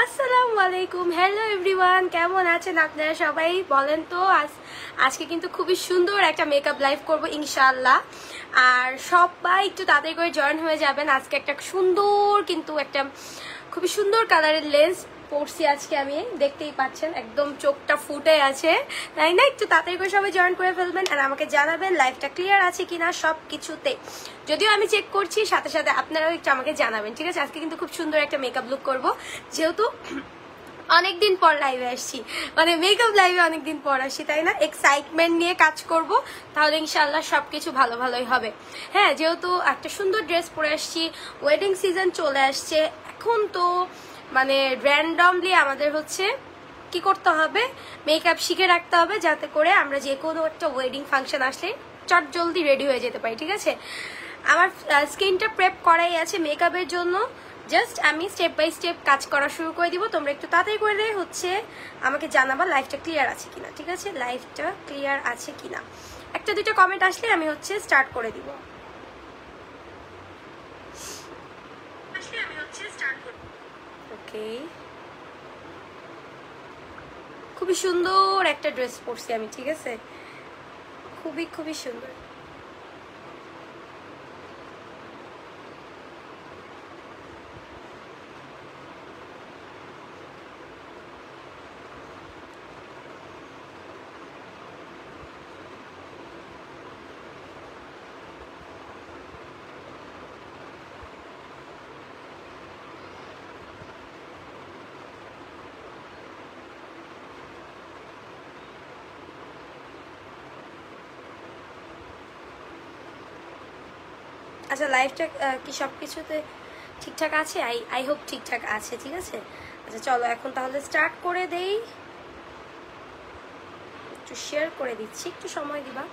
আসসালামু আলাইকুম, hello everyone, কেমন আছেন আপনারা সবাই? বলেন তো। আজকে কিন্তু খুবই সুন্দর একটা মেকআপ লাইভ করব ইনশাআল্লাহ। আর সবাই একটু তাড়াতাড়ি করে জয়েন হয়ে যাবেন। আজকে একটা সুন্দর, কিন্তু একটা খুবই সুন্দর কালারের লেন্স পরছি আজকে আমি, দেখতেই পাচ্ছেন একদম চোখটা ফুটে আছে, তাই না? একটু তাড়াতাড়ি করে সবাই জয়েন করে ফেলবেন আর আমাকে জানাবেন লাইভটা ক্লিয়ার আছে কিনা সব কিছুতে। যদিও আমি চেক করছি, সাথে সাথে আপনারাও একটু আমাকে জানাবেন, ঠিক আছে? আজকে কিন্তু খুব সুন্দর একটা মেকআপ লুক করব, যেহেতু অনেকদিন পর লাইভে আসছি, মানে মেকআপ লাইভে অনেকদিন পর আসছি, তাই না? এক্সাইটমেন্ট নিয়ে কাজ করব, তাহলে ইনশাআল্লাহ সবকিছু ভালো ভালোই হবে। হ্যাঁ, যেহেতু একটা সুন্দর ড্রেস পরে আসছি, ওয়েডিং সিজন চলে আসছে, এখন তো মানে র্যান্ডমলি আমাদের হচ্ছে কি করতে হবে, মেকআপ শিখে রাখতে হবে, যাতে করে আমরা যে কোনো একটা ওয়েডিং ফাংশন আসলে চট জলদি রেডি হয়ে যেতে পারি, ঠিক আছে? আমার স্কিনটা প্রেপ করাই আছে মেকআপের জন্য, জাস্ট আমি স্টেপ বাই স্টেপ কাজ করা শুরু করে দিব। তোমরা একটু তাড়াতাড়ি করে হচ্ছে আমাকে জানাবা লাইভটা ক্লিয়ার আছে কিনা, ঠিক আছে? লাইভটা ক্লিয়ার আছে কিনা একটা দুইটা কমেন্ট আসলে আমি হচ্ছে স্টার্ট করে দিব। ওকে, খুবই সুন্দর একটা ড্রেস পরছি আমি, ঠিক আছে? খুবই খুবই সুন্দর। আচ্ছা, লাইভটা কি সব কিছুতে ঠিকঠাক আছে? আই হোপ ঠিকঠাক আছে, ঠিক আছে? আচ্ছা চলো এখন তাহলে স্টার্ট করে দেই। একটু শেয়ার করে দিচ্ছি, একটু সময় দিবা।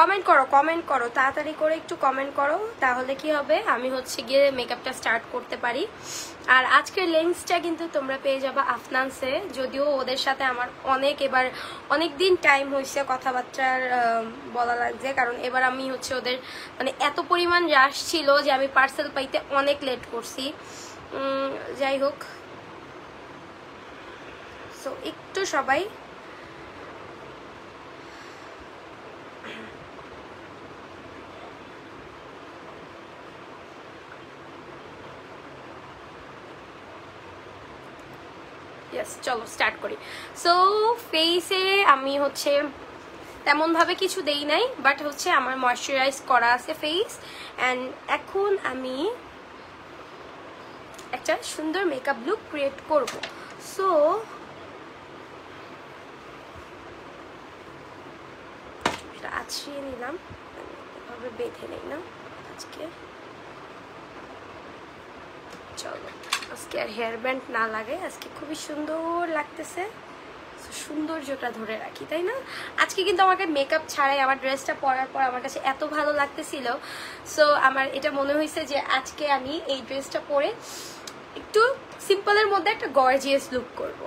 কমেন্ট করো, কমেন্ট করো, তাড়াতাড়ি করে একটু কমেন্ট করো, তাহলে কি হবে, আমি হচ্ছে গিয়ে মেকআপটা স্টার্ট করতে পারি। আর আজকের লেন্সটা কিন্তু তোমরা পেয়ে যাবা আফনানসে, যদিও ওদের সাথে আমার এবার অনেক দিন টাইম হয়েছে কথাবার্তার বলা লাগছে, কারণ এবার আমি হচ্ছে ওদের মানে এত পরিমাণ রাশ ছিল যে আমি পার্সেল পাইতে অনেক লেট করছি। যাই হোক, সো একটু সবাই চলো স্টার্ট করি। সো ফেসে আমি হচ্ছে তেমন ভাবে কিছু দেই নাই, বাট হচ্ছে আমার ময়শ্চারাইজ করা আছে ফেস। অ্যান্ড এখন আমি একটা সুন্দর মেকআপ লুক ক্রিয়েট করব। সো এটা আছড়িয়ে নিলাম, এভাবে বেঁধে নেই না আজকে। চলো আজকে আর হেয়ার ব্যান্ড না লাগে, আজকে খুবই সুন্দর লাগতেছে, সৌন্দর্যটা ধরে রাখি, তাই না? আজকে কিন্তু আমাকে মেকআপ ছাড়াই আমার ড্রেসটা পরার পর আমার কাছে এত ভালো লাগতেছিল, সো আমার এটা মনে হয়েছে যে আজকে আমি এই ড্রেসটা পরে একটু সিম্পলের মধ্যে একটা গর্জিয়াস লুক করব,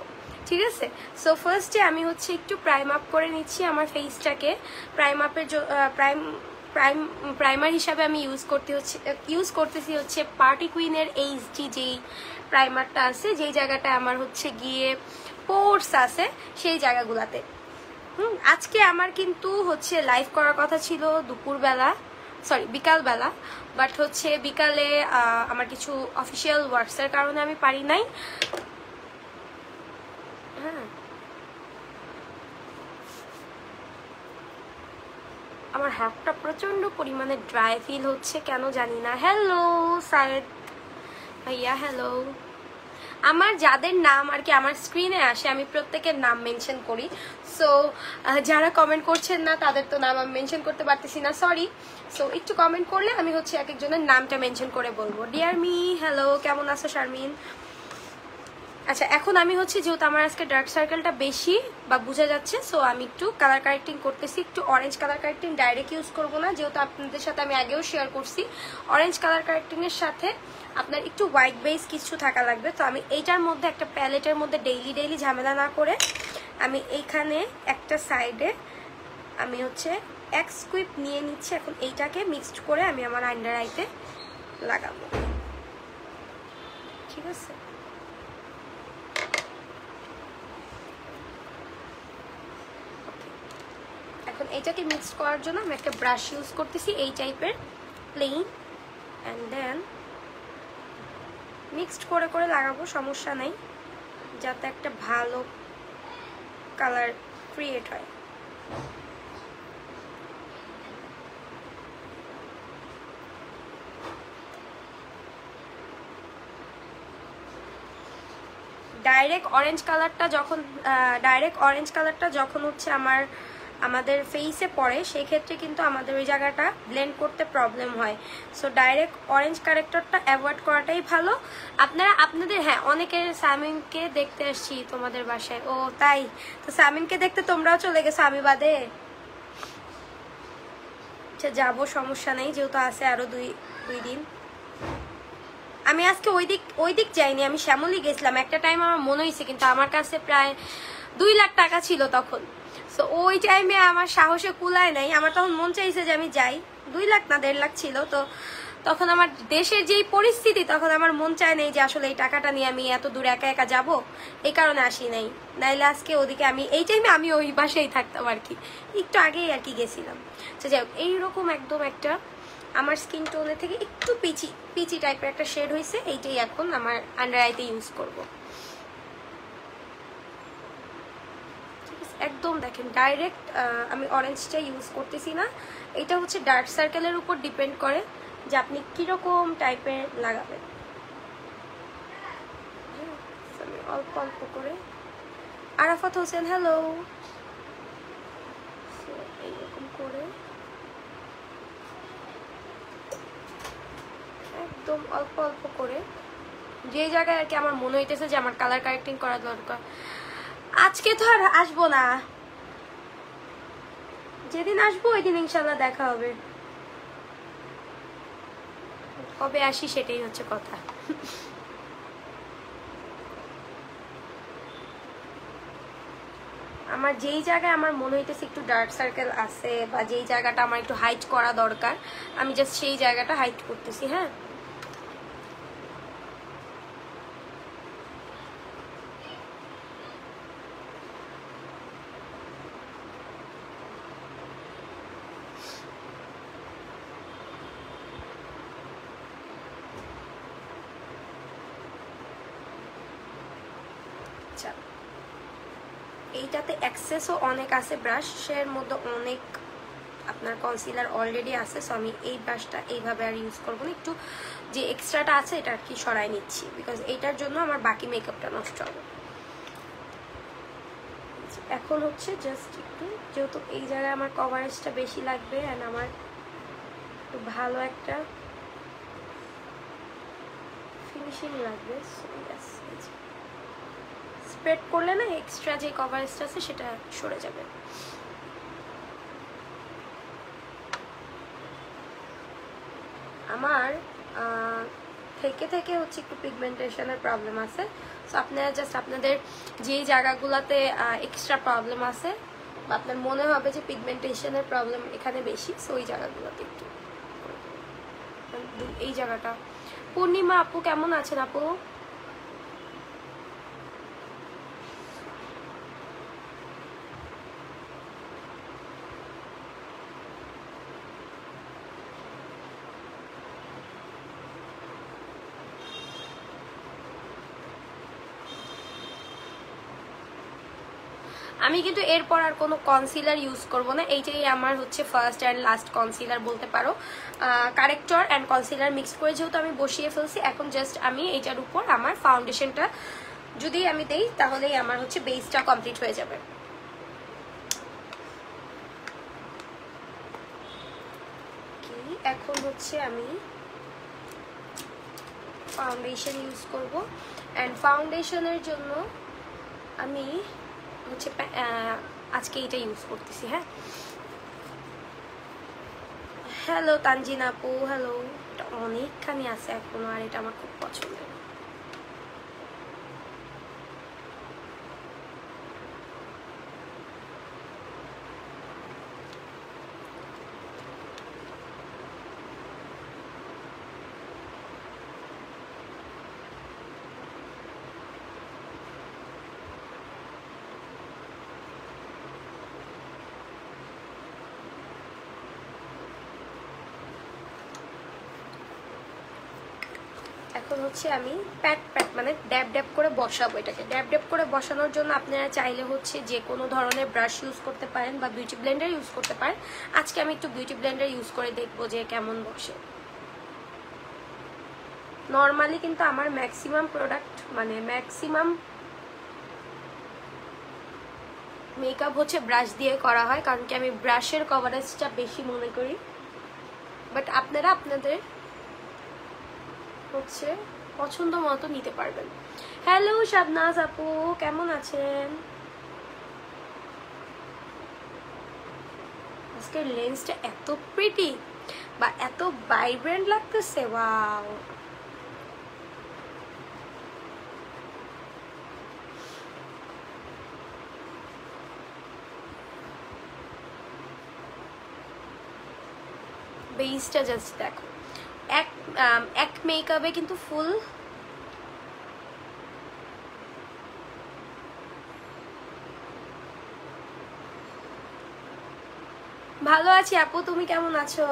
ঠিক আছে? সো ফার্স্টে আমি হচ্ছে একটু প্রাইম আপ করে নিচ্ছি আমার ফেসটাকে। প্রাইমার হিসাবে আমি ইউজ করতেছি হচ্ছে পার্টি কুইনের এইচডি যেই প্রাইমারটা আছে, যেই জায়গাটা আমার হচ্ছে গিয়ে পোর্স আছে সেই জায়গাগুলাতে। আজকে আমার কিন্তু হচ্ছে লাইভ করার কথা ছিল দুপুরবেলা, সরি বিকালবেলা, বাট হচ্ছে বিকালে আমার কিছু অফিসিয়াল ওয়ার্কসের কারণে আমি পারি নাই। হ্যাঁ, আমার হাতটা প্রচন্ড পরিমাণে ড্রাই ফিল হচ্ছে, কেন জানি না। হ্যালো সায়েদ ভাইয়া, হ্যালো। আমার যাদের নাম আর কি আমার স্ক্রিনে আসে আমি প্রত্যেকের নাম মেনশন করি, সো যারা কমেন্ট করছেন না তাদের তো নাম আমি মেনশন করতে পারতেছি না, সরি। সো একটু কমেন্ট করলে আমি হচ্ছে এক একজনের নামটা মেনশন করে বলবো। ডিয়ার মি, হ্যালো, কেমন আছো শারমিন? আচ্ছা এখন আমি হচ্ছে যেহেতু আমার আজকে ডার্ক সার্কেলটা বেশি বা বোঝা যাচ্ছে, সো আমি একটু কালার কারেক্টিং করতেছি। একটু orange colour correcting direct use করবো না, যেহেতু আপনাদের সাথে আমি আগেও শেয়ার করছি অরেঞ্জ কালার কারেক্টিংয়ের সাথে আপনার একটু হোয়াইট বেস কিছু থাকা লাগবে। তো আমি এইটার মধ্যে একটা প্যালেটের মধ্যে ডেইলি ঝামেলা না করে আমি এইখানে একটা সাইডে আমি হচ্ছে এক স্কুইপ নিয়ে নিচ্ছি। এখন এইটাকে মিক্সড করে আমি আমার আন্ডার আইতে লাগাবো, ঠিক আছে? এখন এইটাকে মিক্স করার জন্য আমি একটা ব্রাশ ইউজ করতেছি এই টাইপের প্লেন, অ্যান্ড দেন মিক্সড করে করে লাগাবো, সমস্যা নেই, যাতে একটা ভালো কালার ক্রিয়েট হয়। ডাইরেক্ট অরেঞ্জ কালারটা যখন হচ্ছে আমাদের ফেসে পড়ে, সেই ক্ষেত্রে কিন্তু আমাদের ওই জায়গাটা ব্লেন্ড করতে প্রবলেম হয়। সো ডাইরেক্ট অরেঞ্জ কারেক্টরটা অ্যাভয়েড করাটাই ভালো। আপনাদের হ্যাঁ, অনেকের সামিনকে দেখতে আসছি তোমাদের বাসায়। ও তাই? তো সামিনকে দেখতে তোমরাও চলে গেছো আমি বাদে? আচ্ছা যাবো, সমস্যা নেই, যেহেতু আছে আরো দুই দিন। আমি আজকে ওই দিক যাইনি, আমি শ্যামলি গেছিলাম একটা টাইম, আমার মনে হয়েছে, কিন্তু আমার কাছে প্রায় 2 লাখ টাকা ছিল তখন। সো ওই টাইমে আমার সাহসে কুলায় নাই, আমার তখন মন চাইছে যে আমি যাই। 2 লাখ না 1.5 লাখ ছিল। তো তখন আমার দেশের যেই পরিস্থিতি, তখন আমার মন চায় নাই যে আসলে এই টাকাটা নিয়ে আমি এত দূর একা একা যাব, এই কারণে আসি নাই। নাইলে আজকে ওদিকে আমি এই টাইমে আমি ওই বাসায় থাকতাম আর কি, একটু আগেই আর কি গেছিলাম। তো যাই হোক, এইরকম একদম একটা আমার স্কিন টোনের থেকে একটু পিচি টাইপের একটা শেড হয়েছে, এইটাই এখন আমার আন্ডার আইতে ইউজ করব। ঠিক আছে, একদম দেখেন ডাইরেক্ট আমি অরেঞ্জটা ইউজ করতেছি না। এটা হচ্ছে ডার্ক সার্কেলের উপর ডিপেন্ড করে যে আপনি কিরকম টাইপের লাগাবেন। আমি অল্প অল্প করে। আরাফাত হোসেন হ্যালো। এইরকম করে একদম অল্প অল্প করে, যে জায়গায় আর কি আমার মনে হইতেছে যে আমার কালার কারেক্টিং করা দরকার। আজকে তো আর আসবো না, যেদিন আসবো ওই দিন ইনশাল্লাহ দেখা হবে। কবে আসি সেটাই হচ্ছে কথা। আমার যেই জায়গায় আমার মনে হইতেছে একটু ডার্ক সার্কেল আছে, বা যেই জায়গাটা আমার একটু হাইট করা দরকার, আমি জাস্ট সেই জায়গাটা হাইট করতেছি। হ্যাঁ, এইটাতে অ্যাক্সেসও অনেক আছে, ব্রাশের মধ্যে অনেক আপনার কনসিলার অলরেডি আছে। সো আমি এই ব্রাশটা এইভাবে আর ইউজ করবো না, একটু যে এক্সট্রাটা আছে এটা আর কি সরাই নিচ্ছি, বিকজ এইটার জন্য আমার বাকি মেকআপটা নষ্ট হবে। এখন হচ্ছে জাস্ট একটু, যেহেতু এই জায়গায় আমার কভারেজটা বেশি লাগবে অ্যান্ড আমার একটু ভালো একটা ফিনিশিং লাগবে, স্প্রেড করলে না এক্সট্রা যে কভারেজটা আছে সেটা সরে যাবে। আমার থেকে হচ্ছে একটু পিগমেন্টেশনের প্রবলেম আছে। সো আপনারা জাস্ট আপনাদের যেই জায়গাগুলোতে এক্সট্রা প্রবলেম আছে বা আপনার মনে হবে যে পিগমেন্টেশনের প্রবলেম এখানে বেশি, সো ওই জায়গাগুলোতে একটু, এই জায়গাটা। পূর্ণিমা আপু কেমন আছেন আপু? আমি কিন্তু এরপর আর কোনো কনসিলার ইউজ করব না, এইটাই আমার হচ্ছে ফার্স্ট অ্যান্ড লাস্ট কনসিলার বলতে পারো। কারেক্টর অ্যান্ড কনসিলার মিক্স করে যেহেতু আমি বসিয়ে ফেলছি, এখন জাস্ট আমি এইটার উপর আমার ফাউন্ডেশনটা যদি আমি দেই, তাহলেই আমার হচ্ছে বেসটা কমপ্লিট হয়ে যাবে। এখন হচ্ছে আমি ফাউন্ডেশন ইউজ করব। অ্যান্ড ফাউন্ডেশনের জন্য আমি হচ্ছে আজকে এটা ইউজ করতেছি। হ্যাঁ, হ্যালো তানজিন আপু, হ্যালো। এটা অনেকখানি আছে এখনো, আর এটা আমার খুব পছন্দের। এখন হচ্ছে আমি প্যাট মানে ড্যাব ড্যাব করে বসাবো এটাকে। ড্যাব ড্যাব করে বসানোর জন্য আপনারা চাইলে হচ্ছে যে কোনো ধরনের ব্রাশ ইউজ করতে পারেন বা বিউটি ব্লেন্ডার ইউজ করতে পারেন। আজকে আমি একটু বিউটি ব্লেন্ডার ইউজ করে দেখবো যে কেমন বসে। নর্মালি কিন্তু আমার ম্যাক্সিমাম প্রোডাক্ট মানে ম্যাক্সিমাম মেকআপ হচ্ছে ব্রাশ দিয়ে করা হয়, কারণ কি আমি ব্রাশের কভারেজটা বেশি মনে করি। বাট আপনারা আপনাদের হচ্ছে পছন্দ মতো নিতে পারবেন। হ্যালো শাবনাজ আপু, কেমন আছেন? আজকের লেন্সটা এত প্রিটি বা এত ভাইব্রেন্ট লাগতেছে, ওয়াও। বেসটা জাস্ট দেখো, এক মেকআপে কিন্তু ফুল ভালো আছি আপু, তুমি কেমন আছো?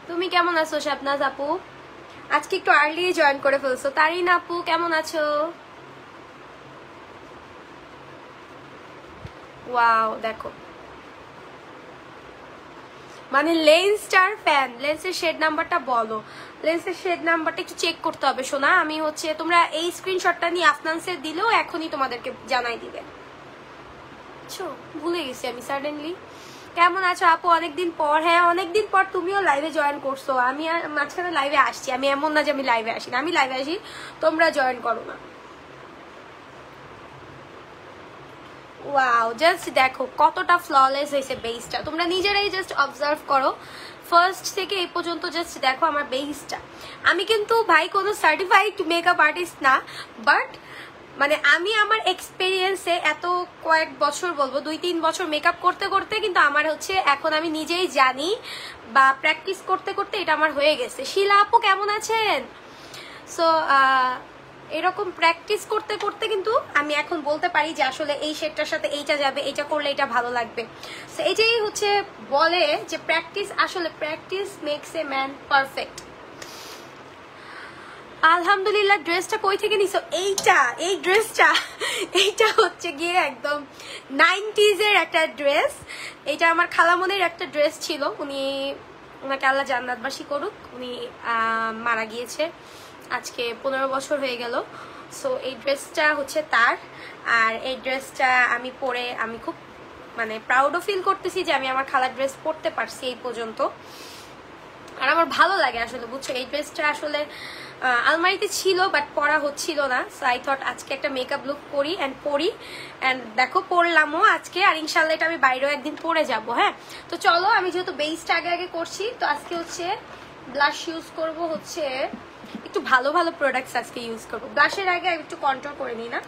তুমি কেমন আছো শাবনাজ আপু? আজকে একটু আর্লি জয়েন করে ফেলছো। তারিন আপু কেমন আছো? ওয়াও, দেখো মানে লেন্সটার ফ্যান। লেন্সের শেড নাম্বারটা বলো, লেন্সের শেড নাম্বারটা একটু চেক করতে হবে শোনা। আমি হচ্ছে তোমরা এই স্ক্রিনশটটা নিয়ে আফনানসের দিলেও এখনই তোমাদেরকে জানাই দিবে। আচ্ছা, ভুলে গেছি আমি সাডেনলি। কেমন আছো আপু? অনেকদিন পর। হ্যাঁ, অনেকদিন পর তুমিও লাইভে জয়েন করছো। আমি আর মাঝখানে লাইভে আসছি, আমি এমন না যে আমি লাইভে আসি না, আমি লাইভে আসি, তোমরা জয়েন করো না। ওয়াও, জাস্ট দেখো কতটা ফ্ললেস হয়েছে বেসটা, তোমরা নিজেরাই জাস্ট অবজার্ভ করো। ফার্স্ট থেকে এই পর্যন্ত জাস্ট দেখো আমার বেসটা। আমি কিন্তু ভাই কোনো সার্টিফাইড মেকআপ আর্টিস্ট না, বাট মানে আমি আমার এক্সপিরিয়েন্সে এত কয়েক বছর বলবো 2-3 বছর মেকআপ করতে করতে কিন্তু আমার হচ্ছে এখন আমি নিজেই জানি বা প্র্যাকটিস করতে করতে এটা আমার হয়ে গেছে। শিলা আপু কেমন আছেন? সো এরকম প্র্যাকটিস করতে করতে কিন্তু আমি এখন বলতে পারি যে আসলে এই শেডটার সাথে এইটা যাবে, এইটা করলে এটা ভালো লাগবে। সো এইটাই হচ্ছে বলে যে প্র্যাকটিস, আসলে practice makes a man perfect. আলহামদুলিল্লাহ। ড্রেসটা কই থেকে নিছো? এই ড্রেসটা এইটা হচ্ছে গিয়ে একদম 90s এর একটা ড্রেস। এটা আমার খালামনির একটা ড্রেস ছিল, ওনাকে আল্লাহ জান্নাতবাসী করুক। উনি মারা গিয়েছে আজকে 15 বছর হয়ে গেল। সো এই ড্রেসটা হচ্ছে তার, আর এই ড্রেসটা আমি পরে আমি খুব মানে প্রাউডও ফিল করতেছি যে আমি আমার খালার ড্রেস পরতে পারছি এই পর্যন্ত। আর আমার ভালো লাগে আসলে, বুঝছো। এই ড্রেসটা আসলে আলমারিতে ছিল বাট পরা হচ্ছিল না। সো আই থট আজকে একটা মেকআপ লুক করি অ্যান্ড পরি, অ্যান্ড দেখো পরলামও আজকে। আর ইনশাল্লাহ এটা আমি বাইরেও একদিন পরে যাব। হ্যাঁ, তো চলো, আমি যেহেতু বেসটা আগে করছি, তো আজকে হচ্ছে ব্লাশ ইউজ করব। হচ্ছে একটু ভালো ভালো প্রোডাক্টস আজকে ইউজ করবো। ব্লাশের আগে একটু কন্ট্রোল করে নিই না,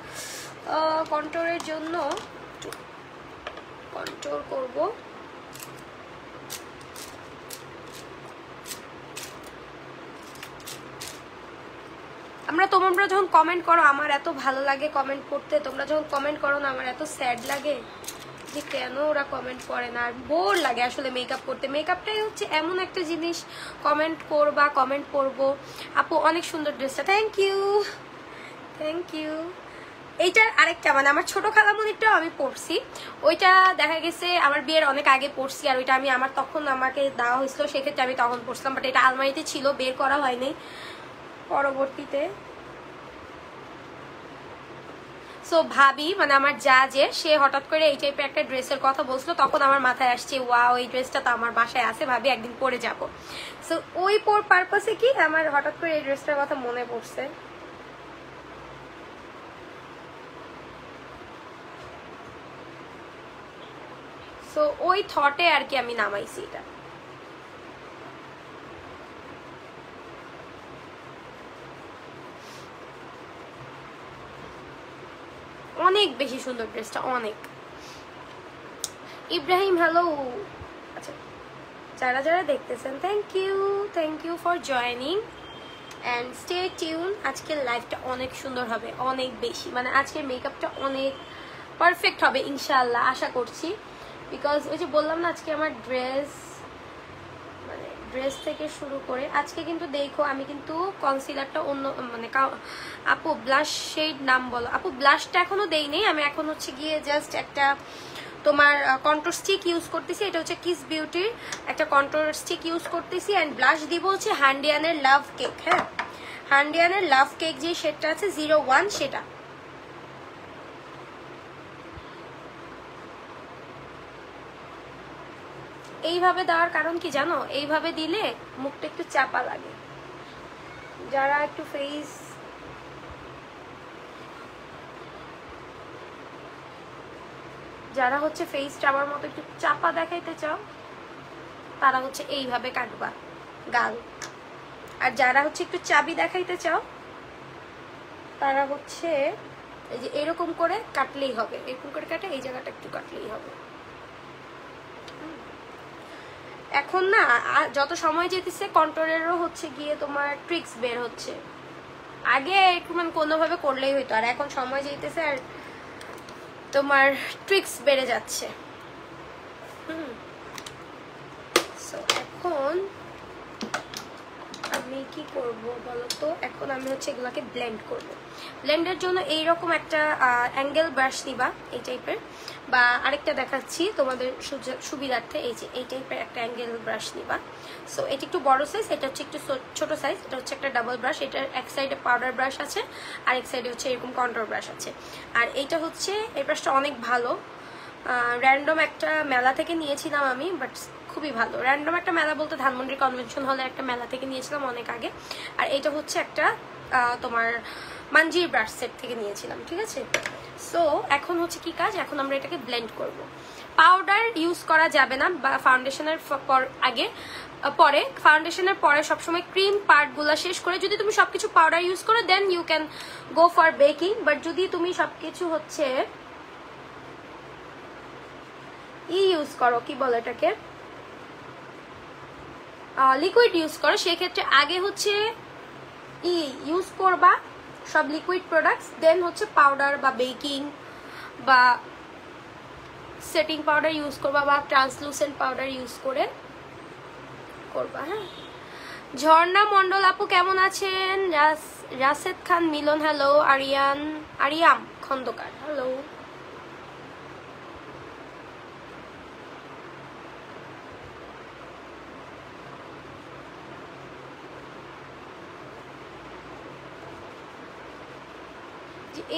কন্ট্রোলের জন্য একটু কন্ট্রোল করবো। তোমরা যখন কমেন্ট করো আমার এত ভালো লাগে কমেন্ট করতে, তোমরা যখন কমেন্ট করো না আমার এত স্যাড লাগে যে কেন ওরা কমেন্ট করে না। আর বোর লাগে আসলে মেকআপ করতে। মেকআপটাই হচ্ছে এমন একটা জিনিস, কমেন্ট করবা, কমেন্ট পড়বো। আপু অনেক সুন্দর ড্রেসটা, থ্যাংক ইউ থ্যাংক ইউ। এইটার আরেকটা মানে আমার ছোট খালামণিরটাও আমি পরছি, ওইটা দেখা গেছে আমার বিয়ের অনেক আগে পরছি। আর ওইটা আমি তখন আমাকে দেওয়া হয়েছিল, সেক্ষেত্রে আমি তখন পরছিলাম, বাট এটা আলমারিতে ছিল, বের করা হয়নি পরবর্তীতে। সো ভাবি মানে আমার যা যে সে হঠাৎ করে এই টাইপের একটা ড্রেসের কথা বলছিল, তখন আমার মাথায় আসছে ওয়াও এই ড্রেসটা তো আমার বাসায় আছে, ভাবি একদিন পরে যাব। সো ওই পারপাসে কি আমার হঠাৎ করে এই ড্রেসটার কথা মনে পড়ছে। সো ওই থটে আর কি আমি নামাইছি এটা। অনেক বেশি সুন্দর ড্রেসটা, অনেক। ইব্রাহিম হ্যালো। আচ্ছা যারা যারা দেখতেছেন thank you for joining and stay tune. আজকের লাইফটা অনেক সুন্দর হবে, অনেক বেশি, মানে আজকের মেকআপটা অনেক পারফেক্ট হবে ইনশাআল্লাহ, আশা করছি। বিকজ ওই যে বললাম না আজকে আমার ড্রেস থেকে শুরু করে আজকে কিন্তু দেখো আমি কিন্তু কনসিলারটা অন্য মানে আপু ব্লাশ শেড নাম বলো। আপু ব্লাশটা এখনো দেইনি আমি, এখন হচ্ছে গিয়ে জাস্ট একটা তোমার কন্ট্রোর স্টিক ইউজ করতেছি, এটা হচ্ছে কিস বিউটির একটা কন্ট্রোর স্টিক ইউজ করতেছি। অ্যান্ড ব্লাশ দিব হচ্ছে হ্যান্ডিয়ানের লাভ কেক। হ্যাঁ হ্যান্ডিয়ানের লাভ কেক যে শেডটা আছে 01 সেটা। এইভাবে দেওয়ার কারণ কি জানো, এইভাবে দিলে মুখটা একটু চাপা লাগে। যারা একটু ফেস যারা হচ্ছে ফেসটা আমার মতো একটু চাপা দেখাইতে চাও তারা হচ্ছে এইভাবে কাটবা গাল, আর যারা হচ্ছে একটু চাবি দেখাইতে চাও তারা হচ্ছে এই যে এরকম করে কাটলেই হবে, এরকম করে কাটে এই জায়গাটা একটু কাটলেই হবে। এখন না যত সময় যেতেছে কন্ট্রোলেরও হচ্ছে গিয়ে তোমার ট্রিক্স বের হচ্ছে। আগে একটু মানে কোনোভাবে করলেই হইতো, আর এখন সময় যেতেছে আর তোমার ট্রিক্স বেড়ে যাচ্ছে। সো এখন আমি কি করব বলতো, এখন আমি হচ্ছে এগুলোকে ব্লেন্ড করব। ব্লেন্ডের জন্য এইরকম একটা অ্যাঙ্গেল ব্রাশ নিবা এই টাইপের, বা আরেকটা দেখাচ্ছি তোমাদের সুবিধার্থে, এই যে এই টাইপের একটা অ্যাঙ্গেল ব্রাশ নিবা। সো এটা একটু বড় সাইজ, এটা হচ্ছে একটু ছোট সাইজ, এটা হচ্ছে একটা ডাবল ব্রাশ। এটার এক সাইডে পাউডার ব্রাশ আছে আর এক সাইডে হচ্ছে এরকম কন্ট্রোর ব্রাশ আছে। আর এইটা হচ্ছে এই ব্রাশটা অনেক ভালো, র্যান্ডম একটা মেলা থেকে নিয়েছিলাম আমি, বাট খুবই ভালো। র্যান্ডম একটা মেলা বলতে ধানমন্ডি কনভেনশন হলে একটা মেলা থেকে নিয়েছিলাম অনেক আগে। আর এটা হচ্ছে একটা তোমার মানজির ব্রাশ সেট থেকে নিয়েছিলাম, ঠিক আছে। সো এখন হচ্ছে কি কাজ, এখন আমরা এটাকে ব্লেন্ড করব। পাউডার ইউজ করা যাবে না বা ফাউন্ডেশনের পরে ফাউন্ডেশনের পরে সবসময় ক্রিম পার্টগুলো শেষ করে যদি তুমি সবকিছু পাউডার ইউজ করো then you can go for baking. But যদি তুমি সবকিছু হচ্ছে ইউজ করো, কি বলে এটাকে, লিকুইড ইউজ করো, সেক্ষেত্রে আগে হচ্ছে ইউজ করবা সব লিকুইড প্রোডাক্টস, দেন হচ্ছে পাউডার বা বেকিং বা সেটিং পাউডার ইউজ করবা বা ট্রান্সলুসেন্ট পাউডার ইউজ করে করবা। হ্যাঁ ঝর্ণা মন্ডল আপু কেমন আছেন? রাশেদ খান মিলন হ্যালো। আরিয়াম খন্দকার হ্যালো।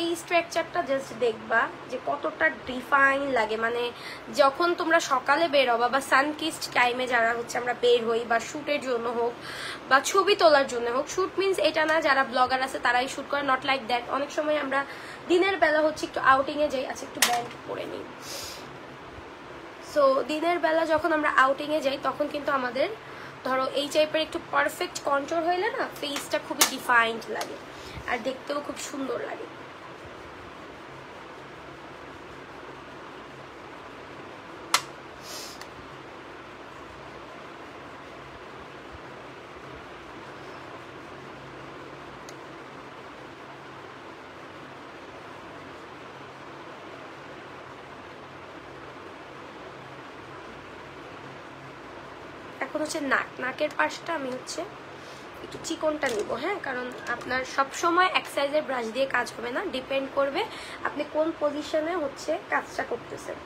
এই স্ট্রাকচারটা জাস্ট দেখবা যে কতটা ডিফাইন লাগে, মানে যখন তোমরা সকালে বের হবা বা সানকিস্ট টাইমে যারা হচ্ছে আমরা বের হই বা শ্যুটের জন্য হোক বা ছবি তোলার জন্য হোক, শ্যুট মিনস এটা না যারা ব্লগার আছে তারাই শ্যুট করে, নট লাইক দ্যাট। অনেক সময় আমরা দিনের বেলা হচ্ছে একটু আউটিংয়ে যাই, আচ্ছা একটু ব্যান্ড করে নিই। সো দিনের বেলা যখন আমরা আউটিংয়ে যাই তখন কিন্তু আমাদের ধরো এই টাইপের একটু পারফেক্ট কন্ট্রোল হইলে না ফেসটা খুবই ডিফাইন্ড লাগে আর দেখতেও খুব সুন্দর লাগে। এখন হচ্ছে নাকের পাশটা আমি হচ্ছে একটু চিকনটা নিব। হ্যাঁ কারণ আপনার সব সময় এক সাইজের ব্রাশ দিয়ে কাজ হবে না, ডিপেন্ড করবে আপনি কোন পজিশনে হচ্ছে কাজটা করতেছেন।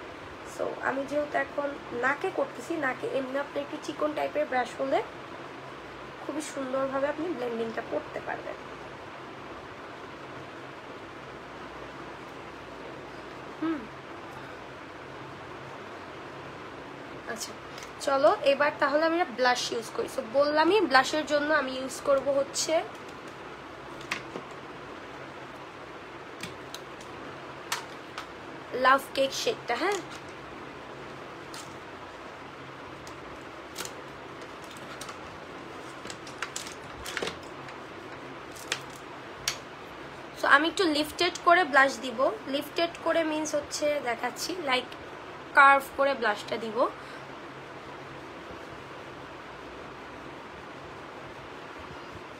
সো আমি যেহেতু এখন নাকে করতেছি, নাকে এমনি আপনি একটু চিকন টাইপের ব্রাশ হলে খুবই সুন্দরভাবে আপনি ব্লেন্ডিংটা করতে পারবেন। আচ্ছা চলো এবার তাহলে আমি ব্লাশ ইউজ করি। সো বললামই ব্লাশের জন্য আমি ইউজ করব হচ্ছে লাভ কেক শেডটা। হ্যাঁ সো আমি একটু লিফটেড করে ব্লাশ দিব। লিফটেড করে মিন্স হচ্ছে দেখাচ্ছি লাইক কার্ভ করে ব্লাশটা দিব।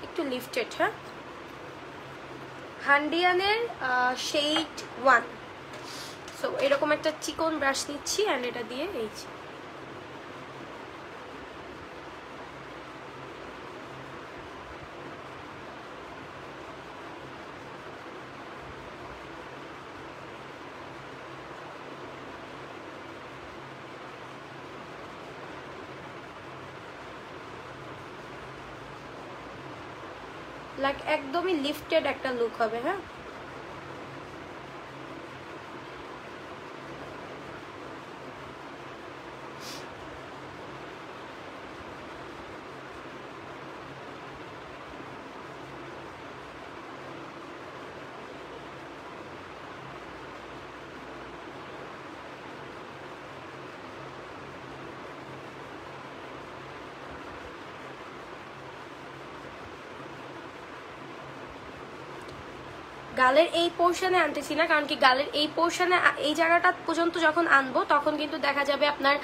একটু লিফটেড। হ্যাঁ হান্ডিয়ানের শেড 1। সো এরকম একটা চিকন ব্রাশ নিচ্ছি অ্যান্ড এটা দিয়ে এই লাইক একদমই লিফটেড একটা লুক হবে। হ্যাঁ গালের এই পোর্শনে আনতেছি না, কারণ কি গালের এই পোর্শনে এই জায়গাটা পর্যন্ত যখন আনবো তখন কিন্তু দেখা যাবে আপনার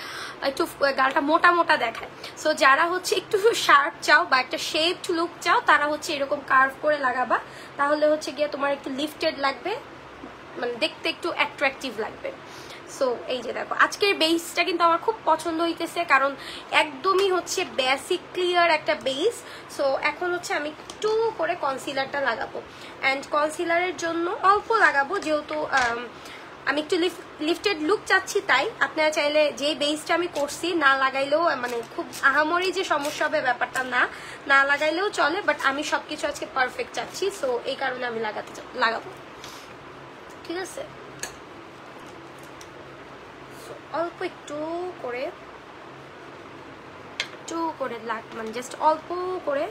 একটু গালটা মোটা মোটা দেখায়। সো যারা হচ্ছে একটু শার্প চাও বা একটা শেপড লুক চাও তারা হচ্ছে এরকম কার্ভ করে লাগাবা, তাহলে হচ্ছে গিয়ে তোমার একটু লিফটেড লাগবে, মানে দেখতে একটু অ্যাট্রাকটিভ লাগবে। সো এই যে দেখো আজকের বেসটা কিন্তু আমার খুব পছন্দ হইতেছে, কারণ একদমই হচ্ছে বেসিক ক্লিয়ার একটা বেস। সো এখন হচ্ছে আমি একটু করে কনসিলারটা লাগাবো, অ্যান্ড কনসিলারের জন্য অল্প লাগাবো যেহেতু আমি একটু লিফটেড লুক চাচ্ছি, তাই আপনারা চাইলে যে বেসটা আমি করছি না লাগাইলেও, মানে খুব আহামরি যে সমস্যা হবে ব্যাপারটা না, না লাগাইলেও চলে, বাট আমি সবকিছু আজকে পারফেক্ট চাচ্ছি। সো এই কারণে আমি লাগাবো। ঠিক আছে অল্প একটু করে মানে জাস্ট অল্প করে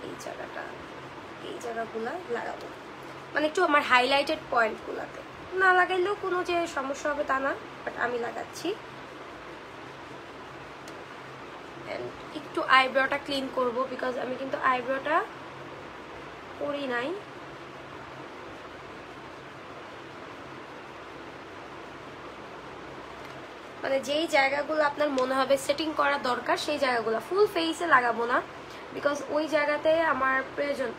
এই জায়গাগুলা লাগাবো, মানে একটু আমার হাইলাইটেড পয়েন্টগুলোতে। না লাগাইলেও কোনো যে সমস্যা হবে তা না, বাট আমি লাগাচ্ছি। একটু আইব্রোটা ক্লিন করব, বিকজ আমি কিন্তু আইব্রোটা করি নাই। মানে যেই জায়গাগুলো আপনার মনে হবে সেটিং করা দরকার সেই জায়গাগুলো ফুল ফেসে লাগাবো না, বিকজ ওই জায়গাতে আমার প্রয়োজন।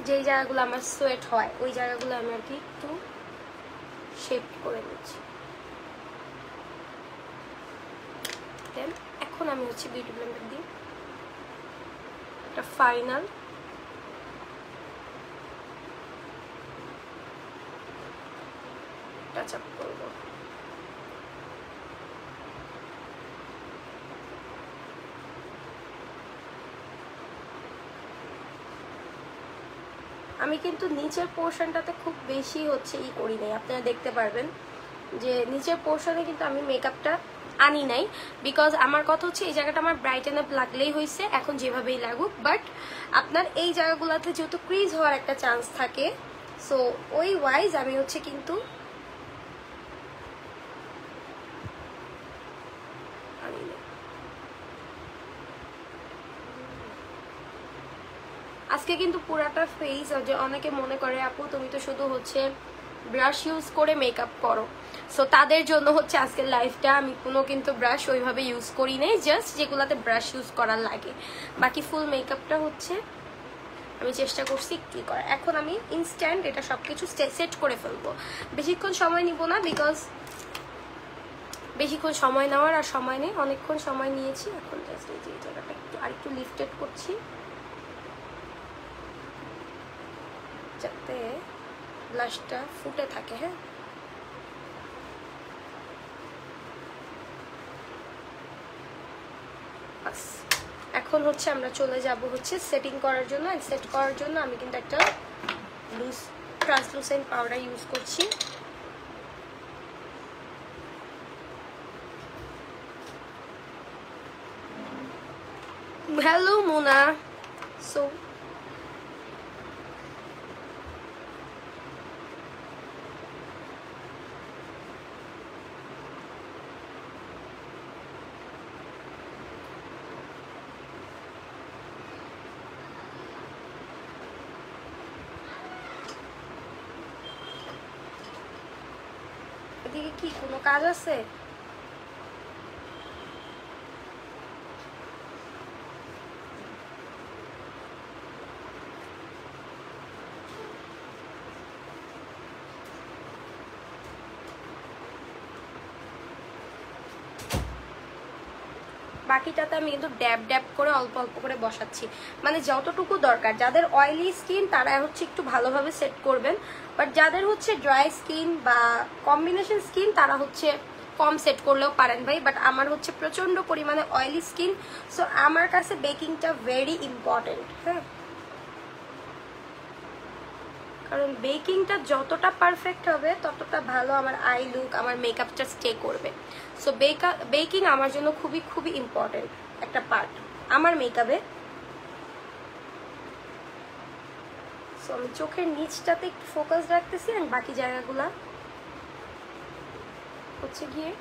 যেই জায়গাগুলো আমার সোয়েট হয় ওই জায়গাগুলো আমি আর কি একটু শেপ করে নিচ্ছি। দেন এখন আমি হচ্ছে বিউটি ব্লেন্ডার দিয়ে একটা ফাইনাল টাচ আপ করবো। আমি কিন্তু নিচের পোর্শনটাতে খুব বেশি হচ্ছে করি নাই, আপনারা দেখতে পারবেন যে নিচের পোর্শনে কিন্তু আমি মেকআপটা আনি নাই, বিকজ আমার কথা হচ্ছে এই জায়গাটা আমার ব্রাইটেন আপ লাগলেই হয়েছে, এখন যেভাবেই লাগুক। বাট আপনার এই জায়গাগুলোতে যেহেতু ক্রিজ হওয়ার একটা চান্স থাকে, সো ওই ওয়াইজ আমি হচ্ছে কিন্তু আনি নাই। আজকে কিন্তু পুরাটা ফেস, যে অনেকে মনে করে আপু তুমি তো শুধু হচ্ছে ব্রাশ ইউজ করে মেকআপ করো, সো তাদের জন্য হচ্ছে আজকের লাইফটা। আমি কোনো কিন্তু ব্রাশ ওইভাবে ইউজ করি নাই, জাস্ট যেগুলাতে ব্রাশ ইউজ করার লাগে। বাকি ফুল মেকআপটা হচ্ছে আমি চেষ্টা করছি একটু করার। এখন আমি ইনস্ট্যান্ট এটা সব কিছু সেট করে ফেলবো, বেশিক্ষণ সময় নিব না, বিকজ বেশিক্ষণ সময় নেওয়ার আর সময় নেই, অনেকক্ষণ সময় নিয়েছি। এখন জাস্ট এই যে জায়গাটা একটু আরেকটু লিফটেড করছি যাতে ব্লাশটা ফুটে থাকে। হ্যাঁ, বাস। এখন হচ্ছে আমরা চলে যাব হচ্ছে সেটিং করার জন্য। সেট করার জন্য আমি কিন্তু একটা লুজ ট্রান্সলুসেন্ট পাউডার ইউজ করছি। হ্যালো মোনা। সো এদিকে কি কোনো কাজ আছে? বাকিটাতে আমি কিন্তু ড্যাব ড্যাব করে অল্প অল্প করে বসাচ্ছি, মানে যতটুকু দরকার। যাদের অয়েলি স্কিন তারা হচ্ছে একটু ভালোভাবে সেট করবেন, বাট যাদের হচ্ছে ড্রাই স্কিন বা কম্বিনেশন স্কিন তারা হচ্ছে কম সেট করলেও পারেন ভাই। বাট আমার হচ্ছে প্রচণ্ড পরিমাণে অয়েলি স্কিন, সো আমার কাছে বেকিংটা ভেরি ইম্পর্টেন্ট। হ্যাঁ, কারণ বেকিংটা যতটা পারফেক্ট হবে ততটা ভালো আমার আই লুক, আমার মেকআপটা স্টে করবে। সো বেকিং আমার জন্য খুবই খুবই ইম্পর্টেন্ট একটা পার্ট আমার মেকআপে। সো আমি চোখের নিচটাতে একটু ফোকাস রাখতেছি, আর বাকি জায়গাগুলা হচ্ছে গিয়ে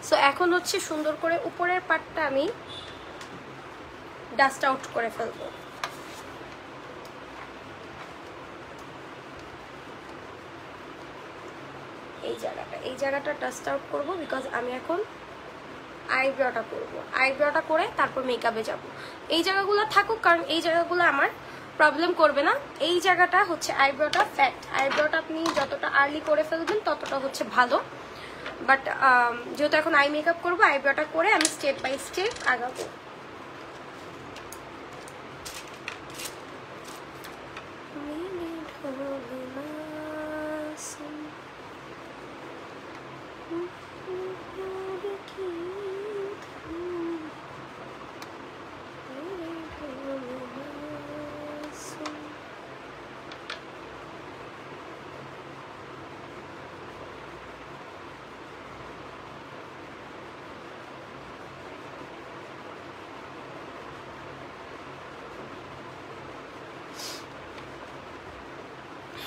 সো এখন হচ্ছে সুন্দর করে উপরের পার্টটা আমি ডাস্ট আউট করে ফেলবো। এই জায়গাটা ডাস্ট আউট করবো, বিকজ আমি এখন আইব্রোটা করবো। আইব্রোটা করে তারপর মেকআপে যাব। এই জায়গাগুলো থাকুক, কারণ এই জায়গাগুলো আমার প্রবলেম করবে না। এই জায়গাটা হচ্ছে আইব্রোটা ফ্যাক্ট। আইব্রোটা আপনি যতটা আর্লি করে ফেলবেন ততটা হচ্ছে ভালো। বাট যেহেতু এখন আই মেকআপ করবো, আইব্রোটা করে আমি স্টেপ বাই স্টেপ আগাবো।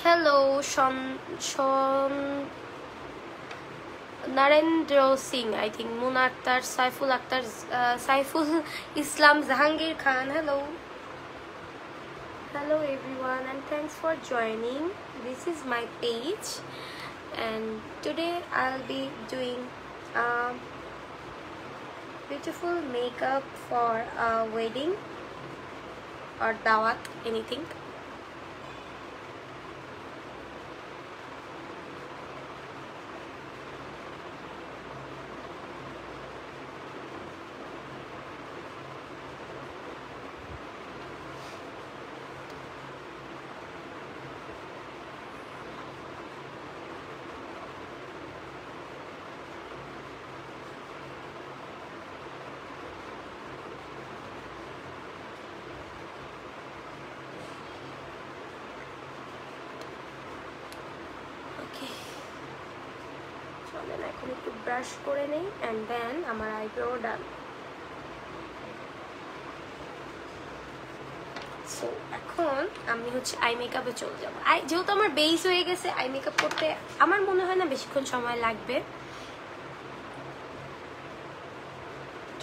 Hello, Narendra Singh, I think, Muna Akhtar, Saiful Islam, Jahangir Khan. Hello everyone, and thanks for joining. This is my page, and today I'll be doing beautiful makeup for a wedding or dawat, anything. এখন একটু brush করে নেই, and then আমার eyebrow ডান। So এখন আমি হচ্ছে I মেকআপে চলে যাবো। যেহেতু আমার বেস হয়ে গেছে, আই মেকআপ করতে আমার মনে হয় না বেশিক্ষণ সময় লাগবে।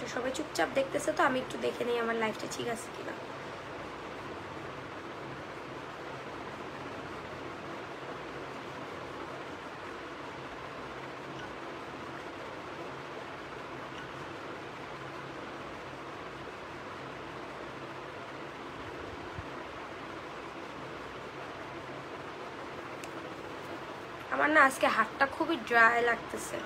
লাইভটা সবাই চুপচাপ দেখতেছে, তো আমি একটু দেখে নিই আমার লাইভটা ঠিক আছে কিনা। আমার না আজকে হাতটা খুবই ড্রাই লাগতেছে।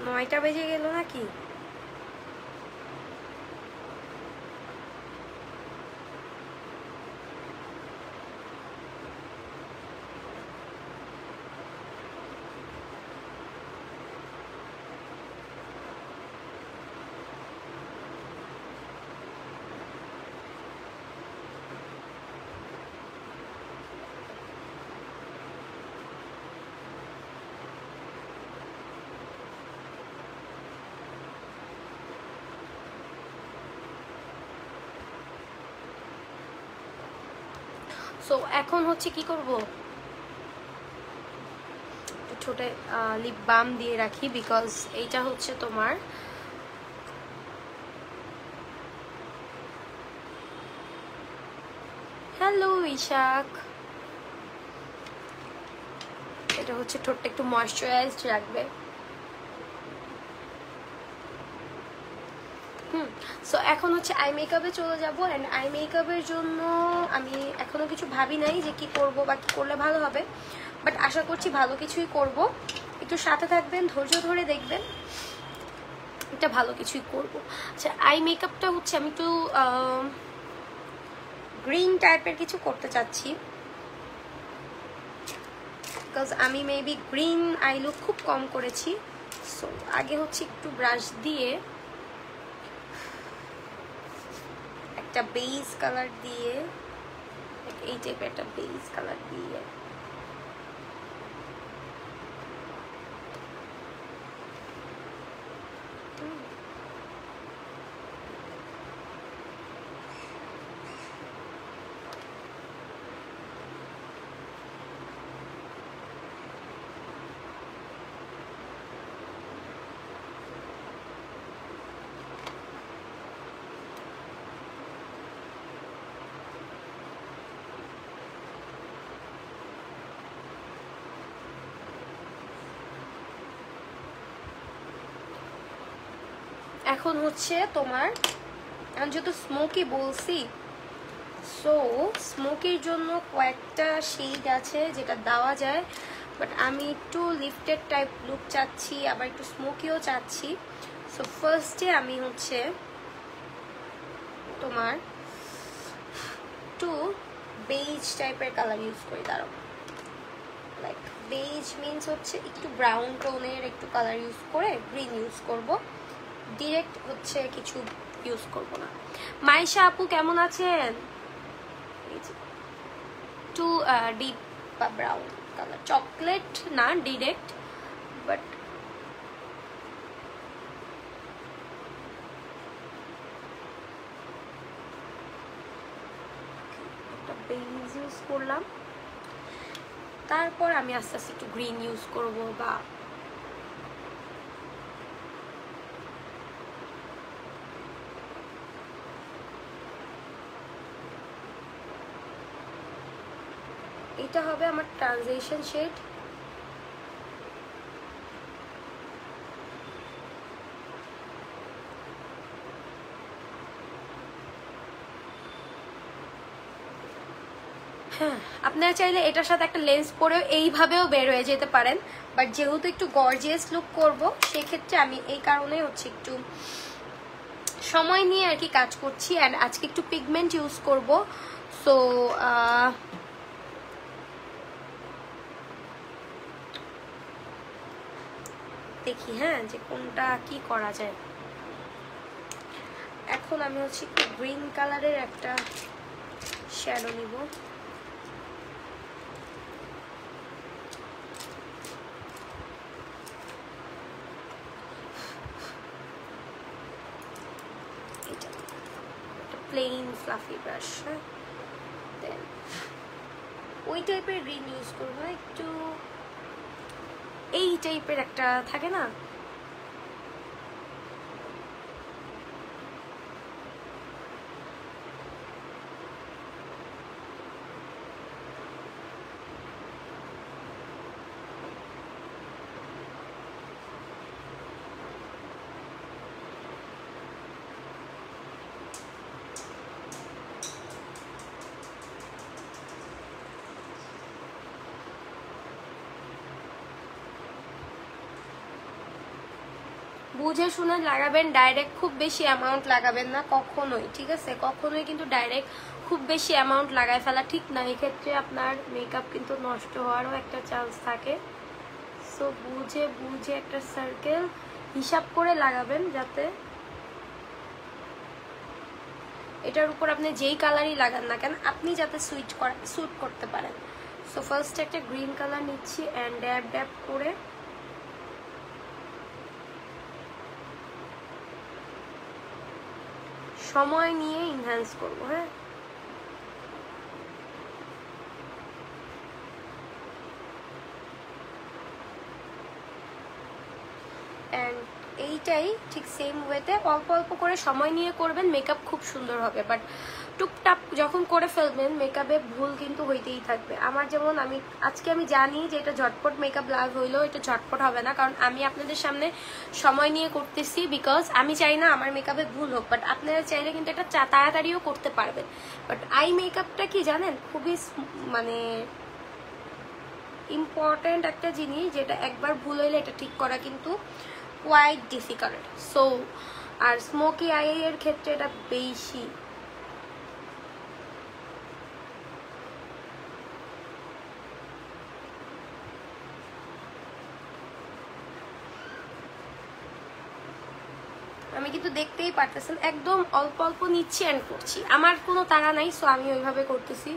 নয়টা বেজে গেল নাকি? সো এখন হচ্ছে কি করব, ঠোঁটে লিপ বাম দিয়ে রাখি, বিকজ এইটা হচ্ছে তোমার হ্যালো ইশাক, এটা হচ্ছে ঠোঁটটা একটু ময়শ্চারাইজড রাখবে। সো এখন হচ্ছে আই মেকআপে চলে যাব। অ্যান্ড আই মেকআপের জন্য আমি এখনো কিছু ভাবি নাই যে কি করব বা কি করলে ভালো হবে, বাট আশা করছি ভালো কিছুই করব। একটু সাথে থাকবেন, ধৈর্য ধরে দেখবেন, এটা ভালো কিছুই করব। আচ্ছা, আই মেকআপটা হচ্ছে আমি একটু গ্রিন টাইপের কিছু করতে চাচ্ছি, বিকজ আমি মেবি গ্রিন আই লুক খুব কম করেছি। সো আগে হচ্ছে একটু ব্রাশ দিয়ে একটা বেজ কালার দিয়ে, এই টাইপের একটা বেজ কালার দিয়ে এখন হচ্ছে তোমার, আমি যেহেতু স্মোকি বলছি, সো স্মোকির জন্য কয়েকটা শেড আছে যেটা দেওয়া যায়, বাট আমি একটু লিফটেড টাইপ লুক চাচ্ছি, আবার একটু স্মোকিও চাচ্ছি। সো ফার্স্টে আমি হচ্ছে তোমার একটু বেজ টাইপের কালার ইউজ করি, দাঁড়াও, লাইক বেজ মিনস হচ্ছে একটু ব্রাউন টোনের একটু কালার ইউজ করে গ্রিন ইউজ করব, ডিরেক্ট হচ্ছে কিছু ইউজ করব না। মাইশা আপু কেমন আছেন? একটু ডিপ বা ব্রাউন কালার, চকলেট না ডিরেক্ট, বাট একটা বেজ ইউজ করলাম, তারপর আমি আস্তে আস্তে একটু গ্রিন ইউজ করব, বা এটা হবে আমার ট্রানজিশন শেড। হ্যাঁ, আপনারা চাইলে এটার সাথে একটা লেন্স পরেও এইভাবেও বের হয়ে যেতে পারেন, বাট যেহেতু একটু গর্জিয়াস লুক করব, সেক্ষেত্রে আমি এই কারণে হচ্ছে একটু সময় নিয়ে আর কি কাজ করছি। অ্যান্ড আজকে একটু পিগমেন্ট ইউজ করব। সো দেখি হ্যাঁ যে কোনটা কি করা যায়। এখন আমি হচ্ছে একটু গ্রিন কালারের একটা শ্যাডো নিব। Plain fluffy brush. হ্যাঁ, দেন ওই টাইপের গ্রিন ইউজ করবো না, একটু এই টাইপের একটা থাকে না, বুঝে শুনে লাগাবেন। ডাইরেক্ট খুব বেশি অ্যামাউন্ট লাগাবেন না কখনোই, ঠিক আছে? কখনোই কিন্তু ডাইরেক্ট খুব বেশি অ্যামাউন্ট লাগায় ফেলা ঠিক না, এক্ষেত্রে আপনার মেকআপ কিন্তু নষ্ট হওয়ারও একটা চান্স থাকে। সো বুঝে বুঝে একটা সার্কেল হিসাব করে লাগাবেন, যাতে এটার উপর আপনি যেই কালারই লাগান না কেন আপনি যাতে স্যুট করতে পারেন। সো ফার্স্ট একটা গ্রিন কালার নিচ্ছি অ্যান্ড ড্যাব ড্যাব করে সময় নিয়ে ইনহ্যান্স করবো। হ্যাঁ, অ্যান্ড এইটাই ঠিক সেম ওয়েতে অল্প অল্প করে সময় নিয়ে করবেন, মেকআপ খুব সুন্দর হবে। বাট টুকটাক যখন করে ফেলবেন মেকআপে ভুল কিন্তু হইতেই থাকবে। আমার যেমন আজকে আমি জানি যে এটা ঝটপট মেকআপ লাভ হইলেও এটা ঝটপট হবে না, কারণ আমি আপনাদের সামনে সময় নিয়ে করতেছি, বিকজ আমি চাই না আমার মেকআপে ভুল হোক। বাট আপনারা চাইলে কিন্তু এটা তাড়াতাড়িও করতে পারবেন। বাট আই মেকআপটা কি জানেন, খুবই মানে ইম্পর্টেন্ট একটা জিনিস, যেটা একবার ভুল হইলে এটা ঠিক করা কিন্তু quite difficult. So R smoky I এর ক্ষেত্রে এটা বেশি। আমি কিন্তু দেখতেই পারতেছেন একদম অল্প অল্প নিচ্ছি অ্যান্ড করছি, আমার কোনো তাড়া নাই। সো আমি ওইভাবে করতেছি।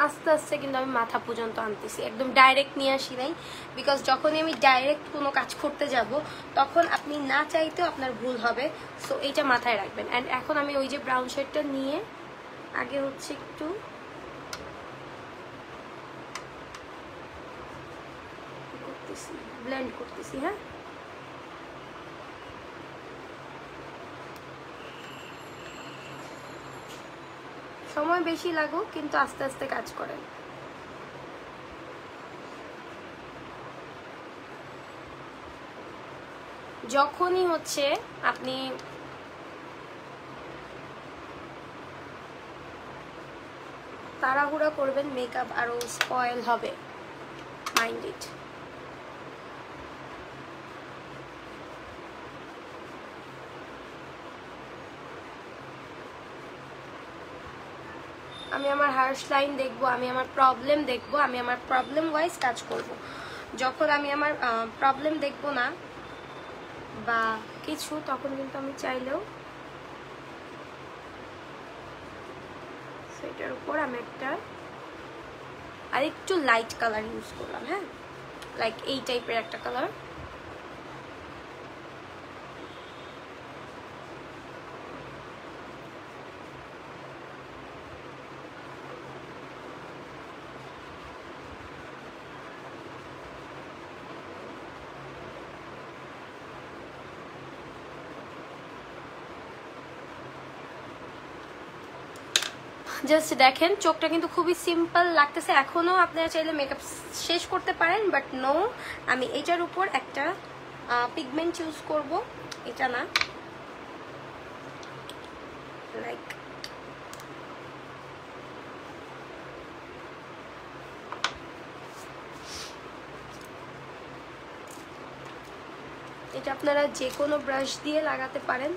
আস্তে আস্তে কিন্তু আমি মাথা পর্যন্ত আনতেছি, একদম ডাইরেক্ট নিয়ে আসি নাই। বিকজ যখনই আমি ডাইরেক্ট কোনো কাজ করতে যাব তখন আপনি না চাইতেও আপনার ভুল হবে। সো এইটা মাথায় রাখবেন। অ্যান্ড এখন আমি ওই যে ব্রাউন শেডটা নিয়ে আগে হচ্ছে একটু করতেছি, ব্লেন্ড করতেছি। হ্যাঁ, সময় বেশি লাগুক কিন্তু আস্তে আস্তে কাজ করেন। যখনই হচ্ছে আপনি তাড়াহুড়া করবেন মেকআপ আরো স্পয়েল হবে, মাইন্ড ইট। আমি আমার হার্শ লাইন দেখবো, আমি আমার প্রবলেম দেখবো, আমি আমার প্রবলেম ওয়াইজ কাজ করব। যখন আমি আমার প্রবলেম দেখবো না বা কিছু, তখন কিন্তু আমি চাইলেও সেটার উপর আমি একটা আরেকটু লাইট কালার ইউজ করলাম। হ্যাঁ, লাইক এই টাইপের একটা কালার। জাস্ট দেখেন চোখটা কিন্তু খুবই সিম্পল লাগতেছে। এখনো আপনারা চাইলে মেকআপ শেষ করতে পারেন, বাট নো, আমি এটার উপর একটা পিগমেন্ট ইউজ করব। এটা না, লাইক এটা আপনারা যে কোনো ব্রাশ দিয়ে লাগাতে পারেন।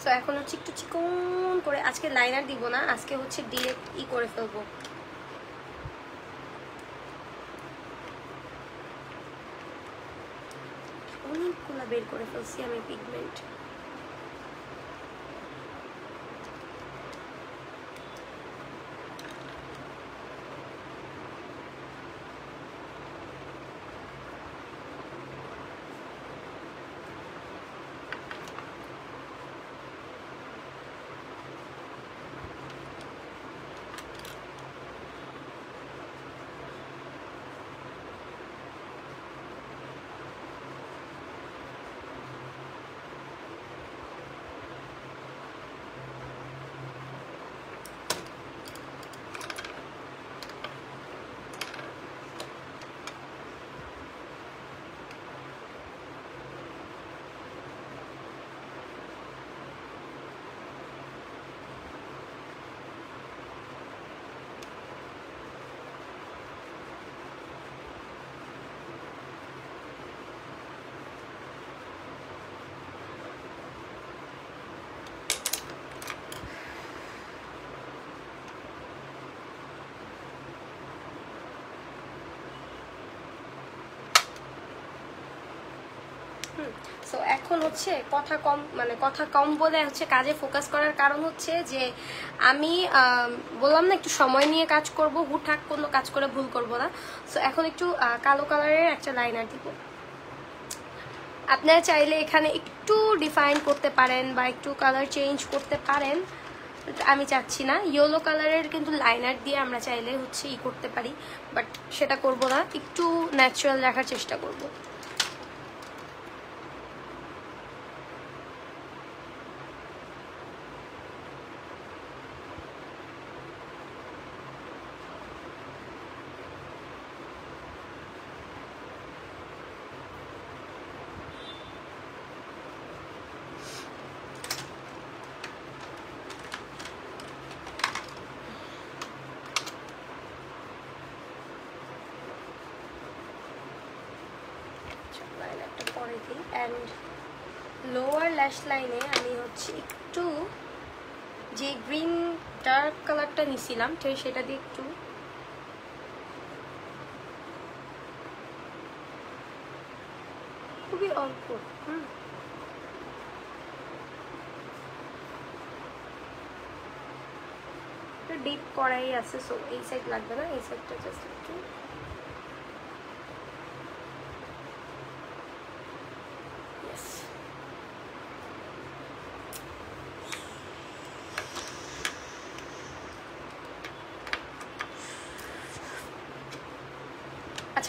সো এখন হচ্ছে একটু চিকন করে, আজকে লাইনার দিব না, আজকে হচ্ছে ডিরেক্ট করে ফেলবো। অনেকগুলো বের করে ফেলছি আমি পিগমেন্ট। সো এখন হচ্ছে কথা কম বলে হচ্ছে কাজে ফোকাস করার কারণ হচ্ছে যে আমি বললাম না একটু সময় নিয়ে কাজ করব, হুটহাট কোনো কাজ করে ভুল করব না। সো এখন একটু কালো কালারের একটা লাইনার দিব। আপনারা চাইলে এখানে একটু ডিফাইন করতে পারেন বা একটু কালার চেঞ্জ করতে পারেন, আমি চাচ্ছি না। ইয়েলো কালারের কিন্তু লাইনার দিয়ে আমরা চাইলে হচ্ছে করতে পারি, বাট সেটা করব না, একটু ন্যাচারাল রাখার চেষ্টা করব। অ্যান্ড লোয়ার ল্যাশ লাইনে আমি হচ্ছে একটু যে গ্রিন ডার্ক কালারটা নিছিলাম তো সেটা দিয়ে একটু খুবই অল্প ডিপ করাই আছে, সো এই সাইড লাগবে না, এই সাইডটা জাস্ট একটু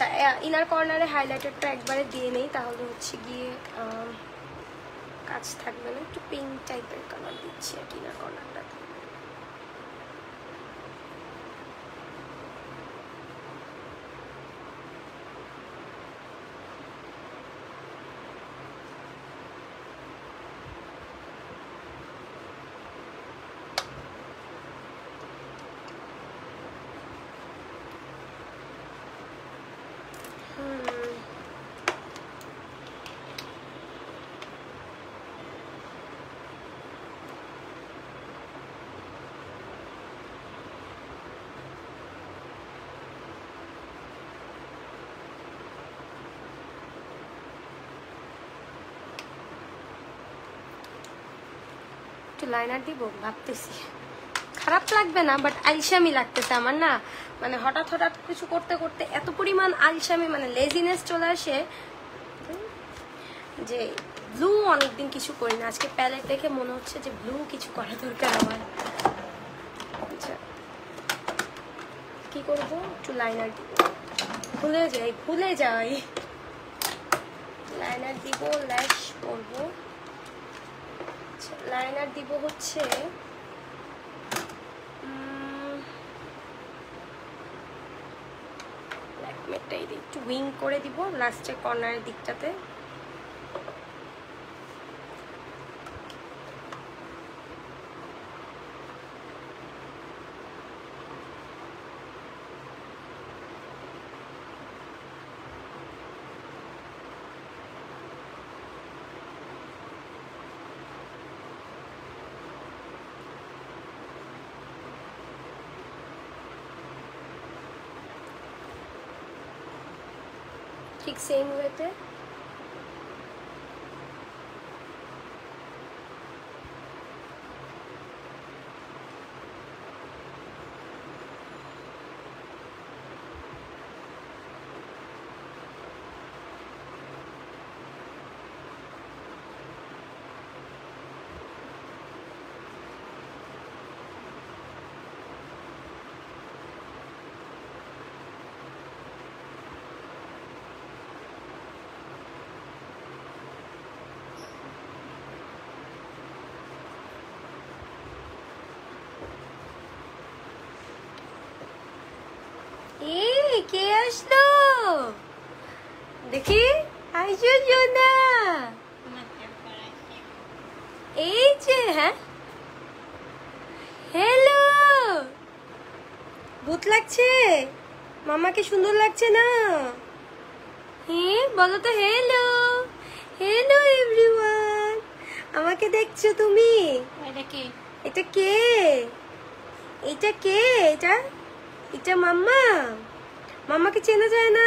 আচ্ছা ইনার কর্নারে হাইলাইটারটা একবারে দিয়ে নেই, তাহলে হচ্ছে গিয়ে কাজ থাকবে না। একটু পিঙ্ক টাইপের কালার দিচ্ছি আর কি ইনার কর্নারটা। একটু লাইনার দিব ভাবতেছি, খারাপ লাগবে না, বাট আলসামি লাগতেছে আমার না। মানে হঠাৎ হঠাৎ কিছু করতে করতে এত পরিমাণ আলসামি, মানে লেজিনেস চলে আসে যে ব্লু অনেকদিন কিছু করি না। আজকে প্যালেট দেখে মনে হচ্ছে যে ব্লু কিছু করা দরকার আমার। আচ্ছা কি করবো, একটু লাইনার দিব, ভুলে যাই লাইনার দিব, ল্যাশ করবো। লাইনার দিব হচ্ছে একটু উইং করে দিব লাস্টে কর্নারের দিকটাতে। ঠিক সেম ওয়েতে কে আসলো দেখি, আইসো না এই যে। হ্যাঁ হ্যালো, ভূত লাগছে মামাকে, সুন্দর লাগছে না? হ্যাঁ বলো তো হ্যালো। হ্যালো এভরিওয়ান, আমাকে দেখছো তুমি? এটা কে? এটা কে? এটা কে? এটা মাম্মা। মাম্মাকে চেনা যায় না?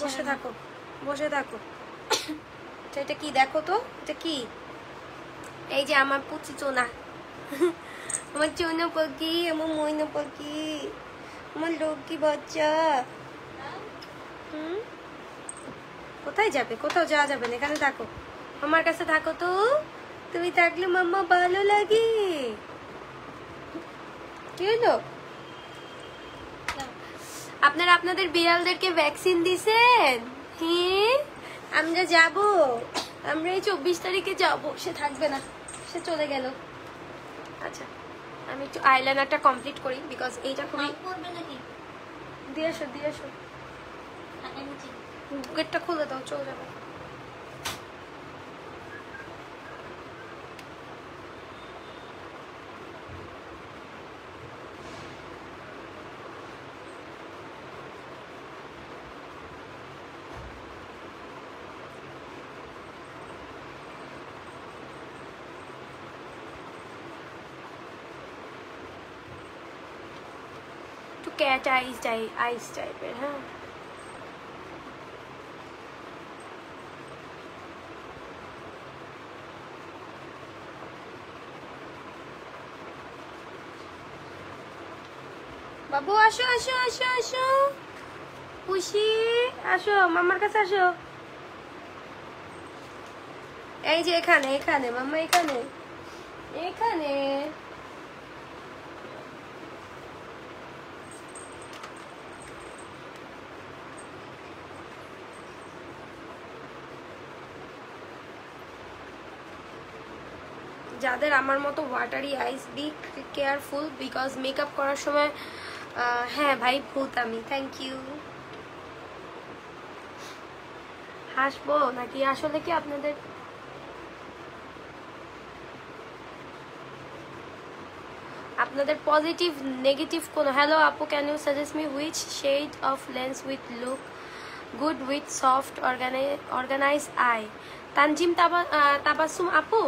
বসে থাকো বসে থাকো। এটা কি দেখো তো, এটা কি? এই যে আমার পুচি চোনা, আমার চোনা পাখি, আমার ময়না পাখি, আমার লক্ষ্মী বাচ্চা। কোথায় যাবে? কোথাও যাওয়া যাবে না, এখানে থাকো, আমার কাছে থাকো তো। তুমি থাকলে মাম্মা ভালো লাগে। কি হলো? আপনারা আপনাদের বিড়ালদেরকে ভ্যাকসিন দিছেন? হ্যাঁ আমরা যাব, আমরা এই 24 তারিখে যাব। সে থাকবে না, সে চলে গেল। আচ্ছা আমি একটু আইলাইনারটা কমপ্লিট করি, বিকজ এইটা খুবই। দিয়ে এসো দিয়ে এসো, গেটটা খুলে দাও, চলে যাবে। ক্যাট আইস টাইপের। হ্যাঁ বাবু আসো আসো আসো আসো, খুশি আসো, মামার কাছে আসো। এই যে এখানে এখানে মাম্মা, এখানে এখানে। যাদের আমার মতো watery eyes, be careful because makeup করার সময় হ্যাঁ ভাই ভূত আমি, থ্যাংক ইউ। হাসবো নাকি আসলে কি আপনাদের পজিটিভ নেগেটিভ কোনো? হ্যালো আপু, can you suggest me which shade of lens with look good with soft organize eye? Tanzim Tabassum আপু,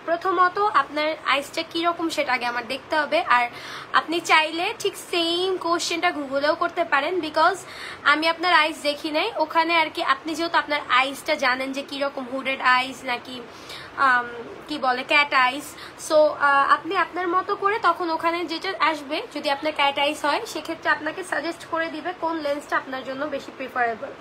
প্রথমত আপনার আইসটা কীরকম সেটা আগে আমার দেখতে হবে। আর আপনি চাইলে ঠিক সেম কোশ্চেনটা গুগলেও করতে পারেন, বিকজ আমি আপনার আইস দেখি নাই ওখানে আর কি। আপনি যেহেতু আপনার আইসটা জানেন যে কীরকম, হুডেড আইস নাকি কি বলে ক্যাট আইস, সো আপনি আপনার মতো করে তখন ওখানে যেটা আসবে, যদি আপনার ক্যাট আইস হয় সেক্ষেত্রে আপনাকে সাজেস্ট করে দিবে কোন লেন্সটা আপনার জন্য বেশি প্রিফারেবল।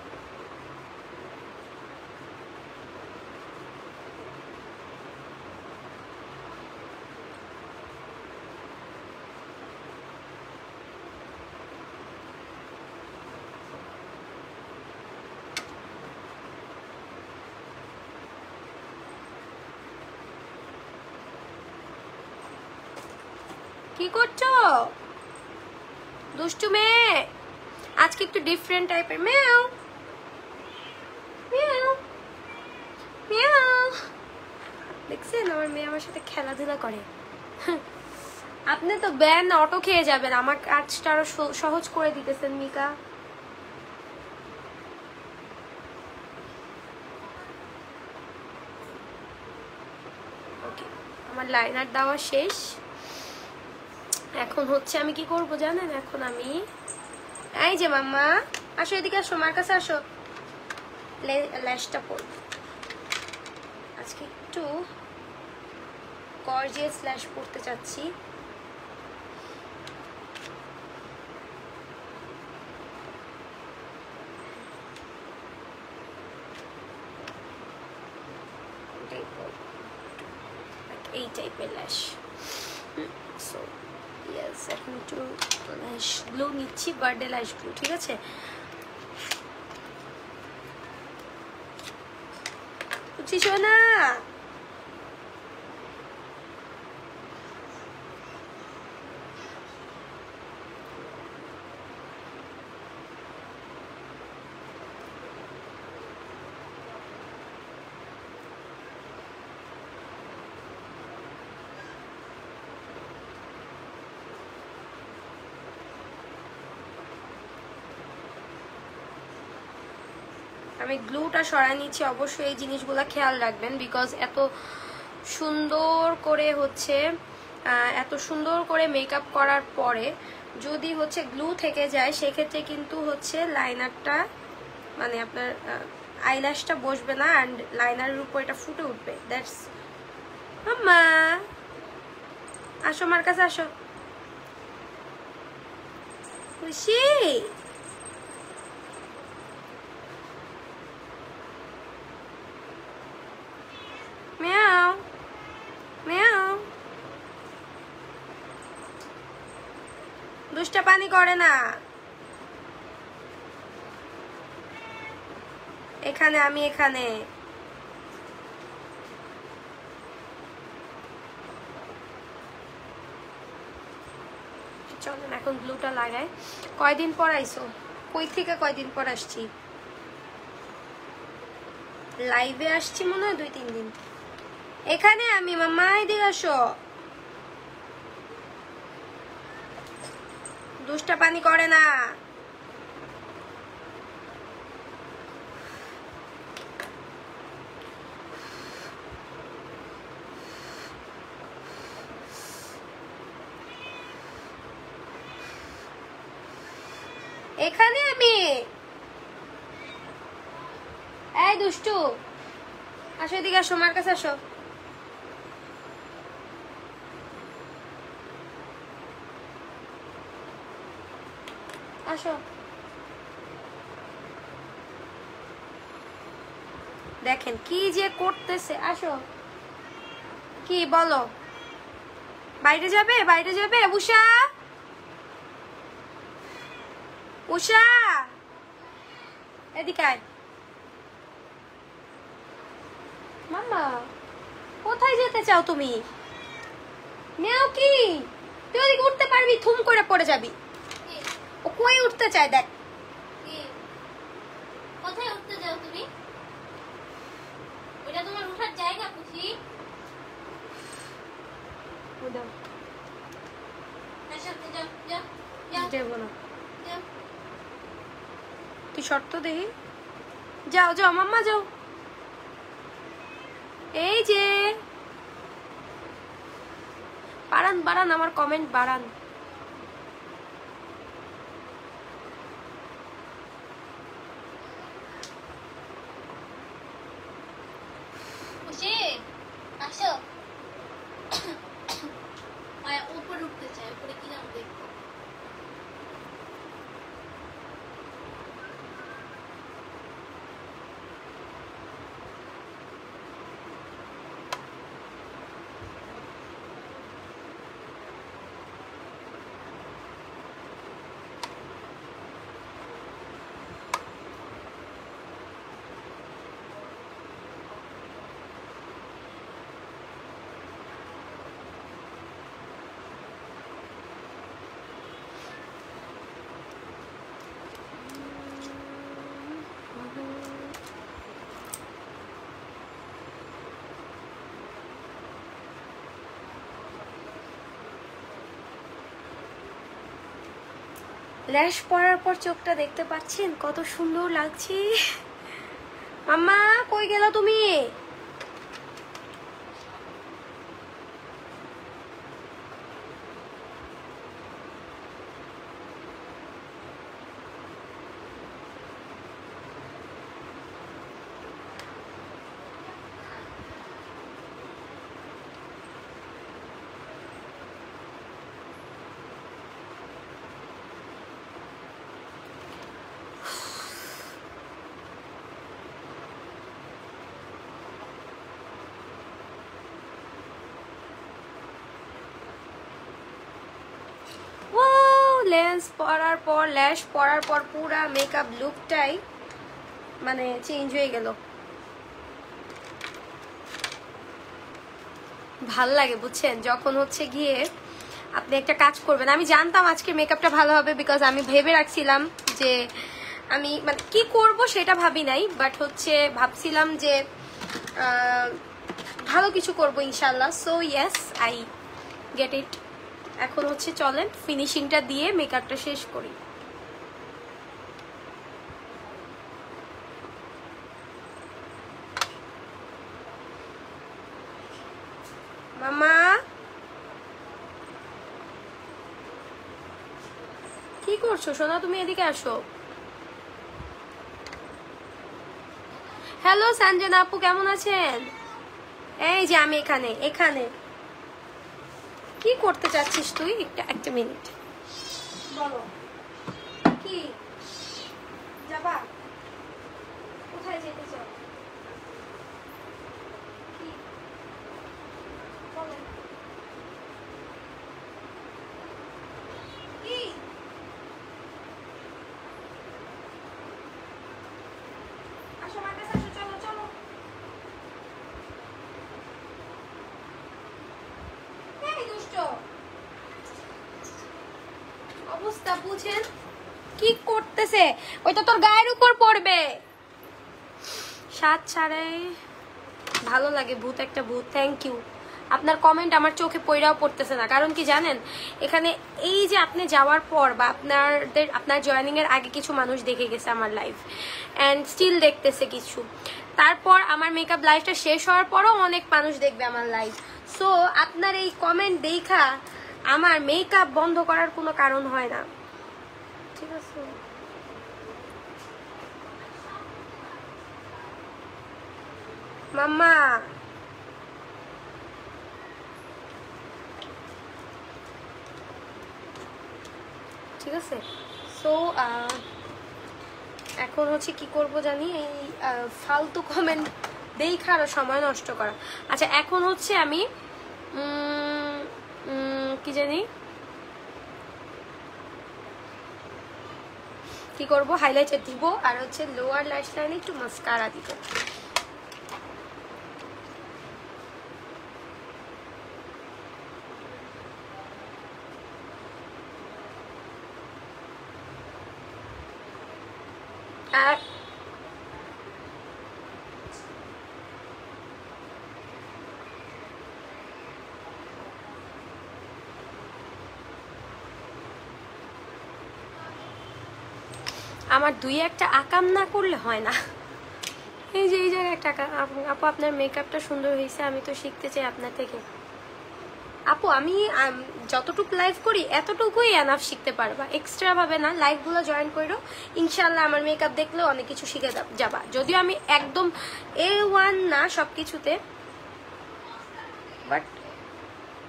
কি করছো দুষ্টু মেয়ে? আজকে একটু ডিফারেন্ট টাইপের। মেও মেও মেও, দেখছেন আমার মেয়ে আমার সাথে খেলাধুলা করে। আপনি তো ব্যান অটো খেয়ে যাবেন, আমার কাজটা আরো সহজ করে দিতেছেন মিকা। ওকে, আমার লাইনার দেওয়া শেষ। এখন হচ্ছে আমি কি করব জানেন? এখন আমি এই যে মাম্মা আসো, এদিকে আসো, মার কাছে আসো, ল্যাশটা পরব। আজকে একটু গর্জিয়াস ল্যাশ পরতে চাচ্ছি। এই টাইপের ল্যাশ। সো ইয়েস, এখন একটু ল্যাশ গ্লো নিচ্ছি, বার্থডে ল্যাশ গ্লো, ঠিক আছে? বুঝছিস না? আমি গ্লুটা সরাই নিচ্ছি। অবশ্যই এই জিনিসগুলো খেয়াল রাখবেন, বিকজ এত সুন্দর করে হচ্ছে এত সুন্দর করে মেকআপ করার পরে যদি হচ্ছে গ্লু থেকে যায় সেক্ষেত্রে কিন্তু হচ্ছে লাইনারটা মানে আপনার আইল্যাশটা বসবে না, অ্যান্ড লাইনারের উপর এটা ফুটে উঠবে। দ্যাটস আম্মা, আসো আমার কাছে আসো। খুশি? মেয়াও মেয়াও, দুষ্টা পানি করে না। এখানে আমি এখানে চলেন এখন গ্লুটা লাগাই। কয়দিন পর আইসো? কই থেকে কয়দিন পর আসছি? লাইভে আসছি মনে হয় 2-3 দিন। এখানে আমি মাম্মা, এদিকে আসো। দুষ্টা পানি করে না। এখানে আমি, এই দুষ্টু আসো, এদিকে আসো, আমার কাছে আসো। আসো, দেখেন কি যে করতেছে। আসো, কি বলো? বাইরে যাবে? বাইরে যাবে? উষা, উষা এদিকে আয়। মাম্মা কোথায় যেতে চাও তুমি? মেও কি তুই ওদিকে উঠতে পারবি? থুম করে পড়ে যাবি। ও কই উঠতে চায় দেখ। কোথায় উঠতে যাও তুমি? ওটা তোমার উঠার জায়গা খুশি? দাও সাথে যাও যাও যাও যাবো না। যাও। তুই শর্ত দেখি। যাও যাও মাম্মা যাও। এই যে বাড়ান বাড়ান, আমার কমেন্ট বাড়ান। খুশি আসো। উপরে উঠতে চাই, উপরে কি নাম দেখবো। ল্যাশ পরার পর চোখটা দেখতে পাচ্ছেন কত সুন্দর লাগছে। মাম্মা কই গেল তুমি? লেন্স পরার পর ল্যাশ পরার পর পুরা মেকআপ লুকটাই মানে চেঞ্জ হয়ে গেল। ভাল লাগে বুঝছেন, যখন হচ্ছে গিয়ে আপনি একটা কাজ করবেন। আমি জানতাম আজকে মেকআপটা ভালো হবে, বিকজ আমি ভেবে রাখছিলাম যে আমি মানে কি করব সেটা ভাবি নাই, বাট হচ্ছে ভাবছিলাম যে ভালো কিছু করব ইনশাল্লাহ। So yes, I get it. এখন হচ্ছে চলেন ফিনিশিংটা দিয়ে মেকআপটা শেষ করি। মামা কি করছো সোনা? তুমি এদিকে আসো। হ্যালো সঞ্জনা আপু, কেমন আছেন? এই যে আমি এখানে এখানে। কি করতে চাচ্ছিস তুই? একটা মিনিট বলো। কি যাবা? কোথায় যেতে চাও? কি বলো। কি আসো আমার কাছে আসো, চলো চলো। এই দুষ্ট অবস্থা বুঝেন কি করতেছে? ওইটা তোর গায়ের উপর পড়বে। সাত ছাড়ে ভালো লাগে, ভূত একটা ভূত। Thank you. আপনার কমেন্ট আমার চোখে পড়াও পড়তেছে না, কারণ কি জানেন, এখানে এই যে আপনি যাওয়ার পর বা আপনার জয়েনিং এর আগে কিছু মানুষ দেখে গেছে আমার লাইভ, অ্যান্ড স্টিল দেখতেছে কিছু। তারপর আমার মেকআপ লাইভটা শেষ হওয়ার পরও অনেক মানুষ দেখবে আমার লাইভ। সো আপনার এই কমেন্ট দেখা আমার মেকআপ বন্ধ করার কোনো কারণ হয় না, ঠিক আছে? মাম্মা ঠিক আছে। সো এখন হচ্ছে কি করব জানি, এই ফালতু কমেন্ট দেখা আরো সময় নষ্ট করা। আচ্ছা এখন হচ্ছে আমি কি জানি কি করব, হাইলাইটার দিব আর হচ্ছে লোয়ার ল্যাশ লাইনে একটু মাস্কারা দিব। আর আমার দুই একটা আকাম না করলে হয় না। এই যে এই জায়গায় একটা আপু আপনার মেকআপটা সুন্দর হয়েছে, আমি তো শিখতে চাই আপনার থেকে। আপু আমি যতটুকু লাইভ করি এতটুকুই এনাফ শিখতে পারবা, এক্সট্রা ভাবে না। লাইভগুলো জয়েন করো, ইনশাল্লাহ আমার মেকআপ দেখলেও অনেক কিছু শিখে যাবা। যদিও আমি একদম A1 না সব কিছুতে, বাট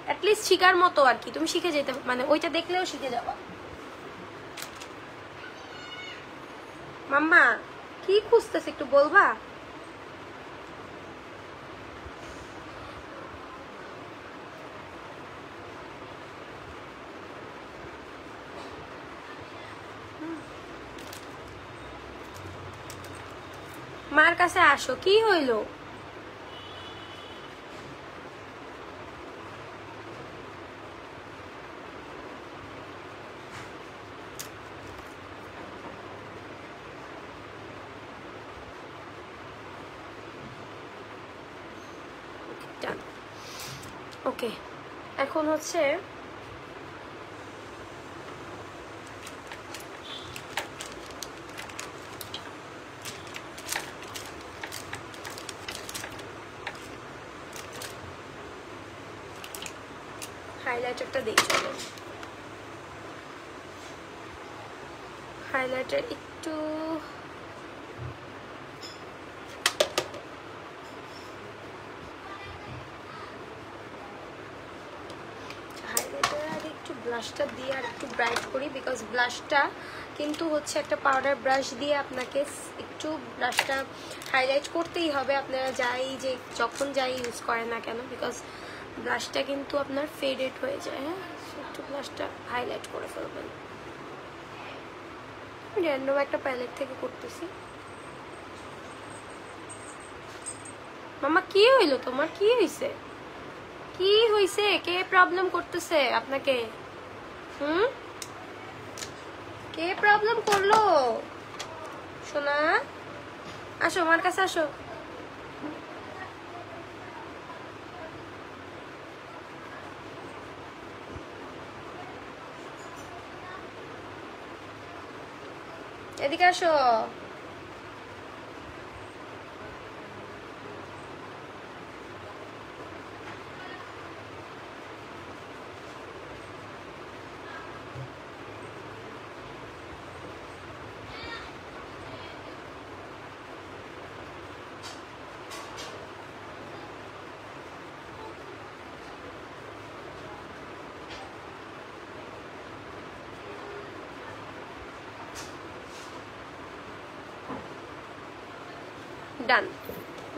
অ্যাটলিস্ট শিখার মতো আর কি। তুমি শিখে যেতে মানে ওইটা দেখলেও শিখে যাবা। মাম্মা কি খুঁজতেছে একটু বলবা? মার কাছে আসো, কি হইলো? ওকে, এখন হচ্ছে হাইলাইটারটা দিই। চলো হাইলাইটার একটু ব্লাশটা দিয়ে আর একটু ব্রাইট করি, বিকজ ব্লাশটা কিন্তু হচ্ছে একটা পাউডার ব্রাশ দিয়ে আপনাকে একটু ব্লাশটা হাইলাইট করতেই হবে, আপনারা যখন যাই ইউজ করেন না কেন, বিকজ ব্লাশটা কিন্তু আপনার ফেডেড হয়ে যায়। হ্যাঁ, একটু ব্লাশটা হাইলাইট করে ফেলবেন। র্যান্ডম একটা প্যালেট থেকে করতেছি। মামা কি হইলো তোমার? কি হইছে? কি হইছে? কে প্রবলেম করতেছে আপনাকে? কে প্রবলেম করলো? সোনা আসো, আমার কাছে আসো। এদিকে আসো। Done.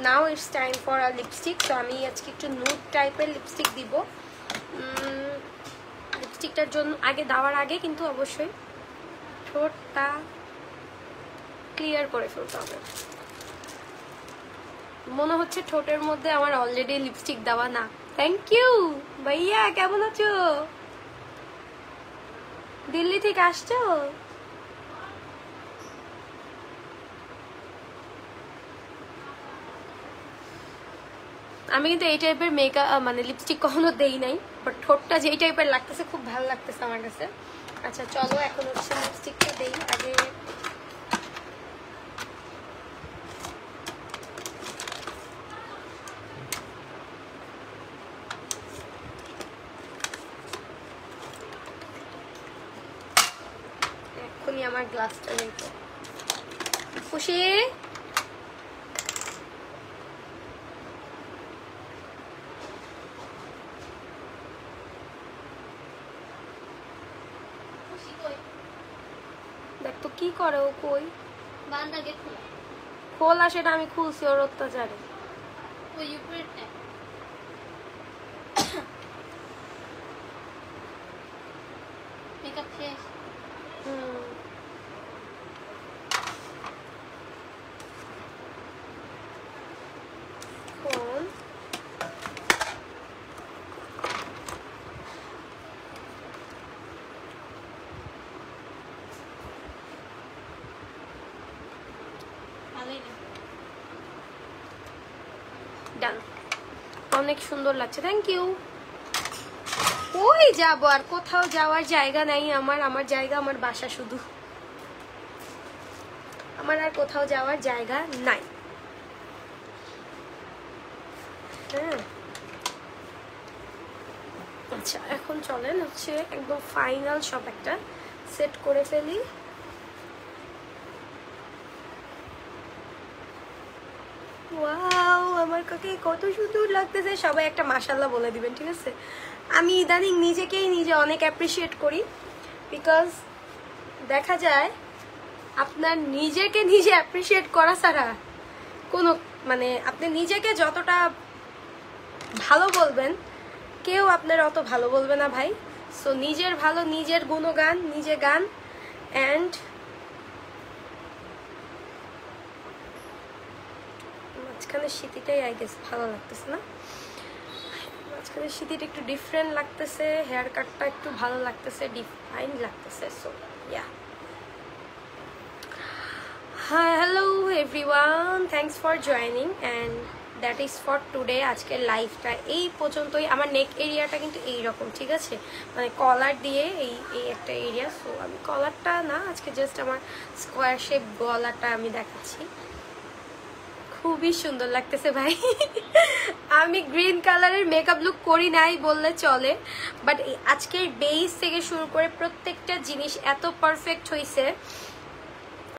Now it's time for a lipstick. তো আমি আজকে একটু নুড টাইপের লিপস্টিক দিব। লিপস্টিকটার জন্য দেওয়ার আগে কিন্তু অবশ্যই ঠোঁটটা ক্লিয়ার করে ফেলতে হবে। মনে হচ্ছে ঠোঁটের মধ্যে আমার অলরেডি লিপস্টিক দেওয়া না। থ্যাংক ইউ ভাইয়া, কেমন আছো? দিল্লি থেকে আসছো? আমি কিন্তু এই টাইপের মেকআপ মানে লিপস্টিক কখনো দেই নাই, বাট ঠোঁটটা যেই টাইপের লাগতেছে খুব ভালো লাগতেছে আমার কাছে। আচ্ছা চলো এখন হচ্ছে লিপস্টিকটা দেই আগে। এখনই আমার গ্লাসটা নেই তো। খুশি দেখ তো কি করে ও, কই বান্দা গেট খোলা। খোলা, সেটা আমি খুলছি ওর অত্যাচারে। ওই উপরেরটা মেকআপ শেষ। কোন ডান, অনেক সুন্দর লাগছে, থ্যাংক ইউ। ওই যাবো, আর কোথাও যাওয়ার জায়গা নাই আমার, আমার জায়গা আমার বাসা শুধু, আমার আর কোথাও যাওয়ার জায়গা নাই। হ্যাঁ আচ্ছা, এখন চলেন হচ্ছে একদম ফাইনাল সব একটা সেট করে ফেলি। ওয়াও, আমার কাকে কত সুন্দর লাগতেছে, সবাই একটা মাশাআল্লাহ বলে দিবেন, ঠিক আছে? আমি ইদানিং নিজেকেই নিজে অনেক অ্যাপ্রিসিয়েট করি, বিকজ দেখা যায় আপনার নিজেকে নিজে অ্যাপ্রিসিয়েট করা ছাড়া কোনো মানে আপনি নিজেকে যতটা ভালো বলবেন কেউ আপনার অত ভালো বলবে না ভাই। সো নিজের ভালো, নিজের গুণগান নিজে গান। অ্যান্ড মাঝখানে স্মৃতিটাই আই গেস ভালো লাগতেছে না, মাঝখানে স্মৃতিটা একটু ডিফারেন্ট লাগতেছে, হেয়ার কাটটা একটু ভালো লাগতেছে, ডিফাইন লাগতেছে। সো ইয়া, হ্যাঁ, hello everyone, thanks for joining and that is for today. আজকের লাইফটা এই পর্যন্তই। আমার নেক এরিয়াটা কিন্তু এইরকম, ঠিক আছে, মানে কলার দিয়ে এই এই একটা এরিয়া। সো আমি কলারটা না, আজকে জাস্ট আমার স্কোয়ার শেপ গলাটা আমি দেখাচ্ছি। খুবই সুন্দর লাগতেছে ভাই। আমি গ্রিন কালারের মেকআপ লুক করি নাই বললে চলে, বাট আজকের বেস থেকে শুরু করে প্রত্যেকটা জিনিস এত পারফেক্ট হয়েছে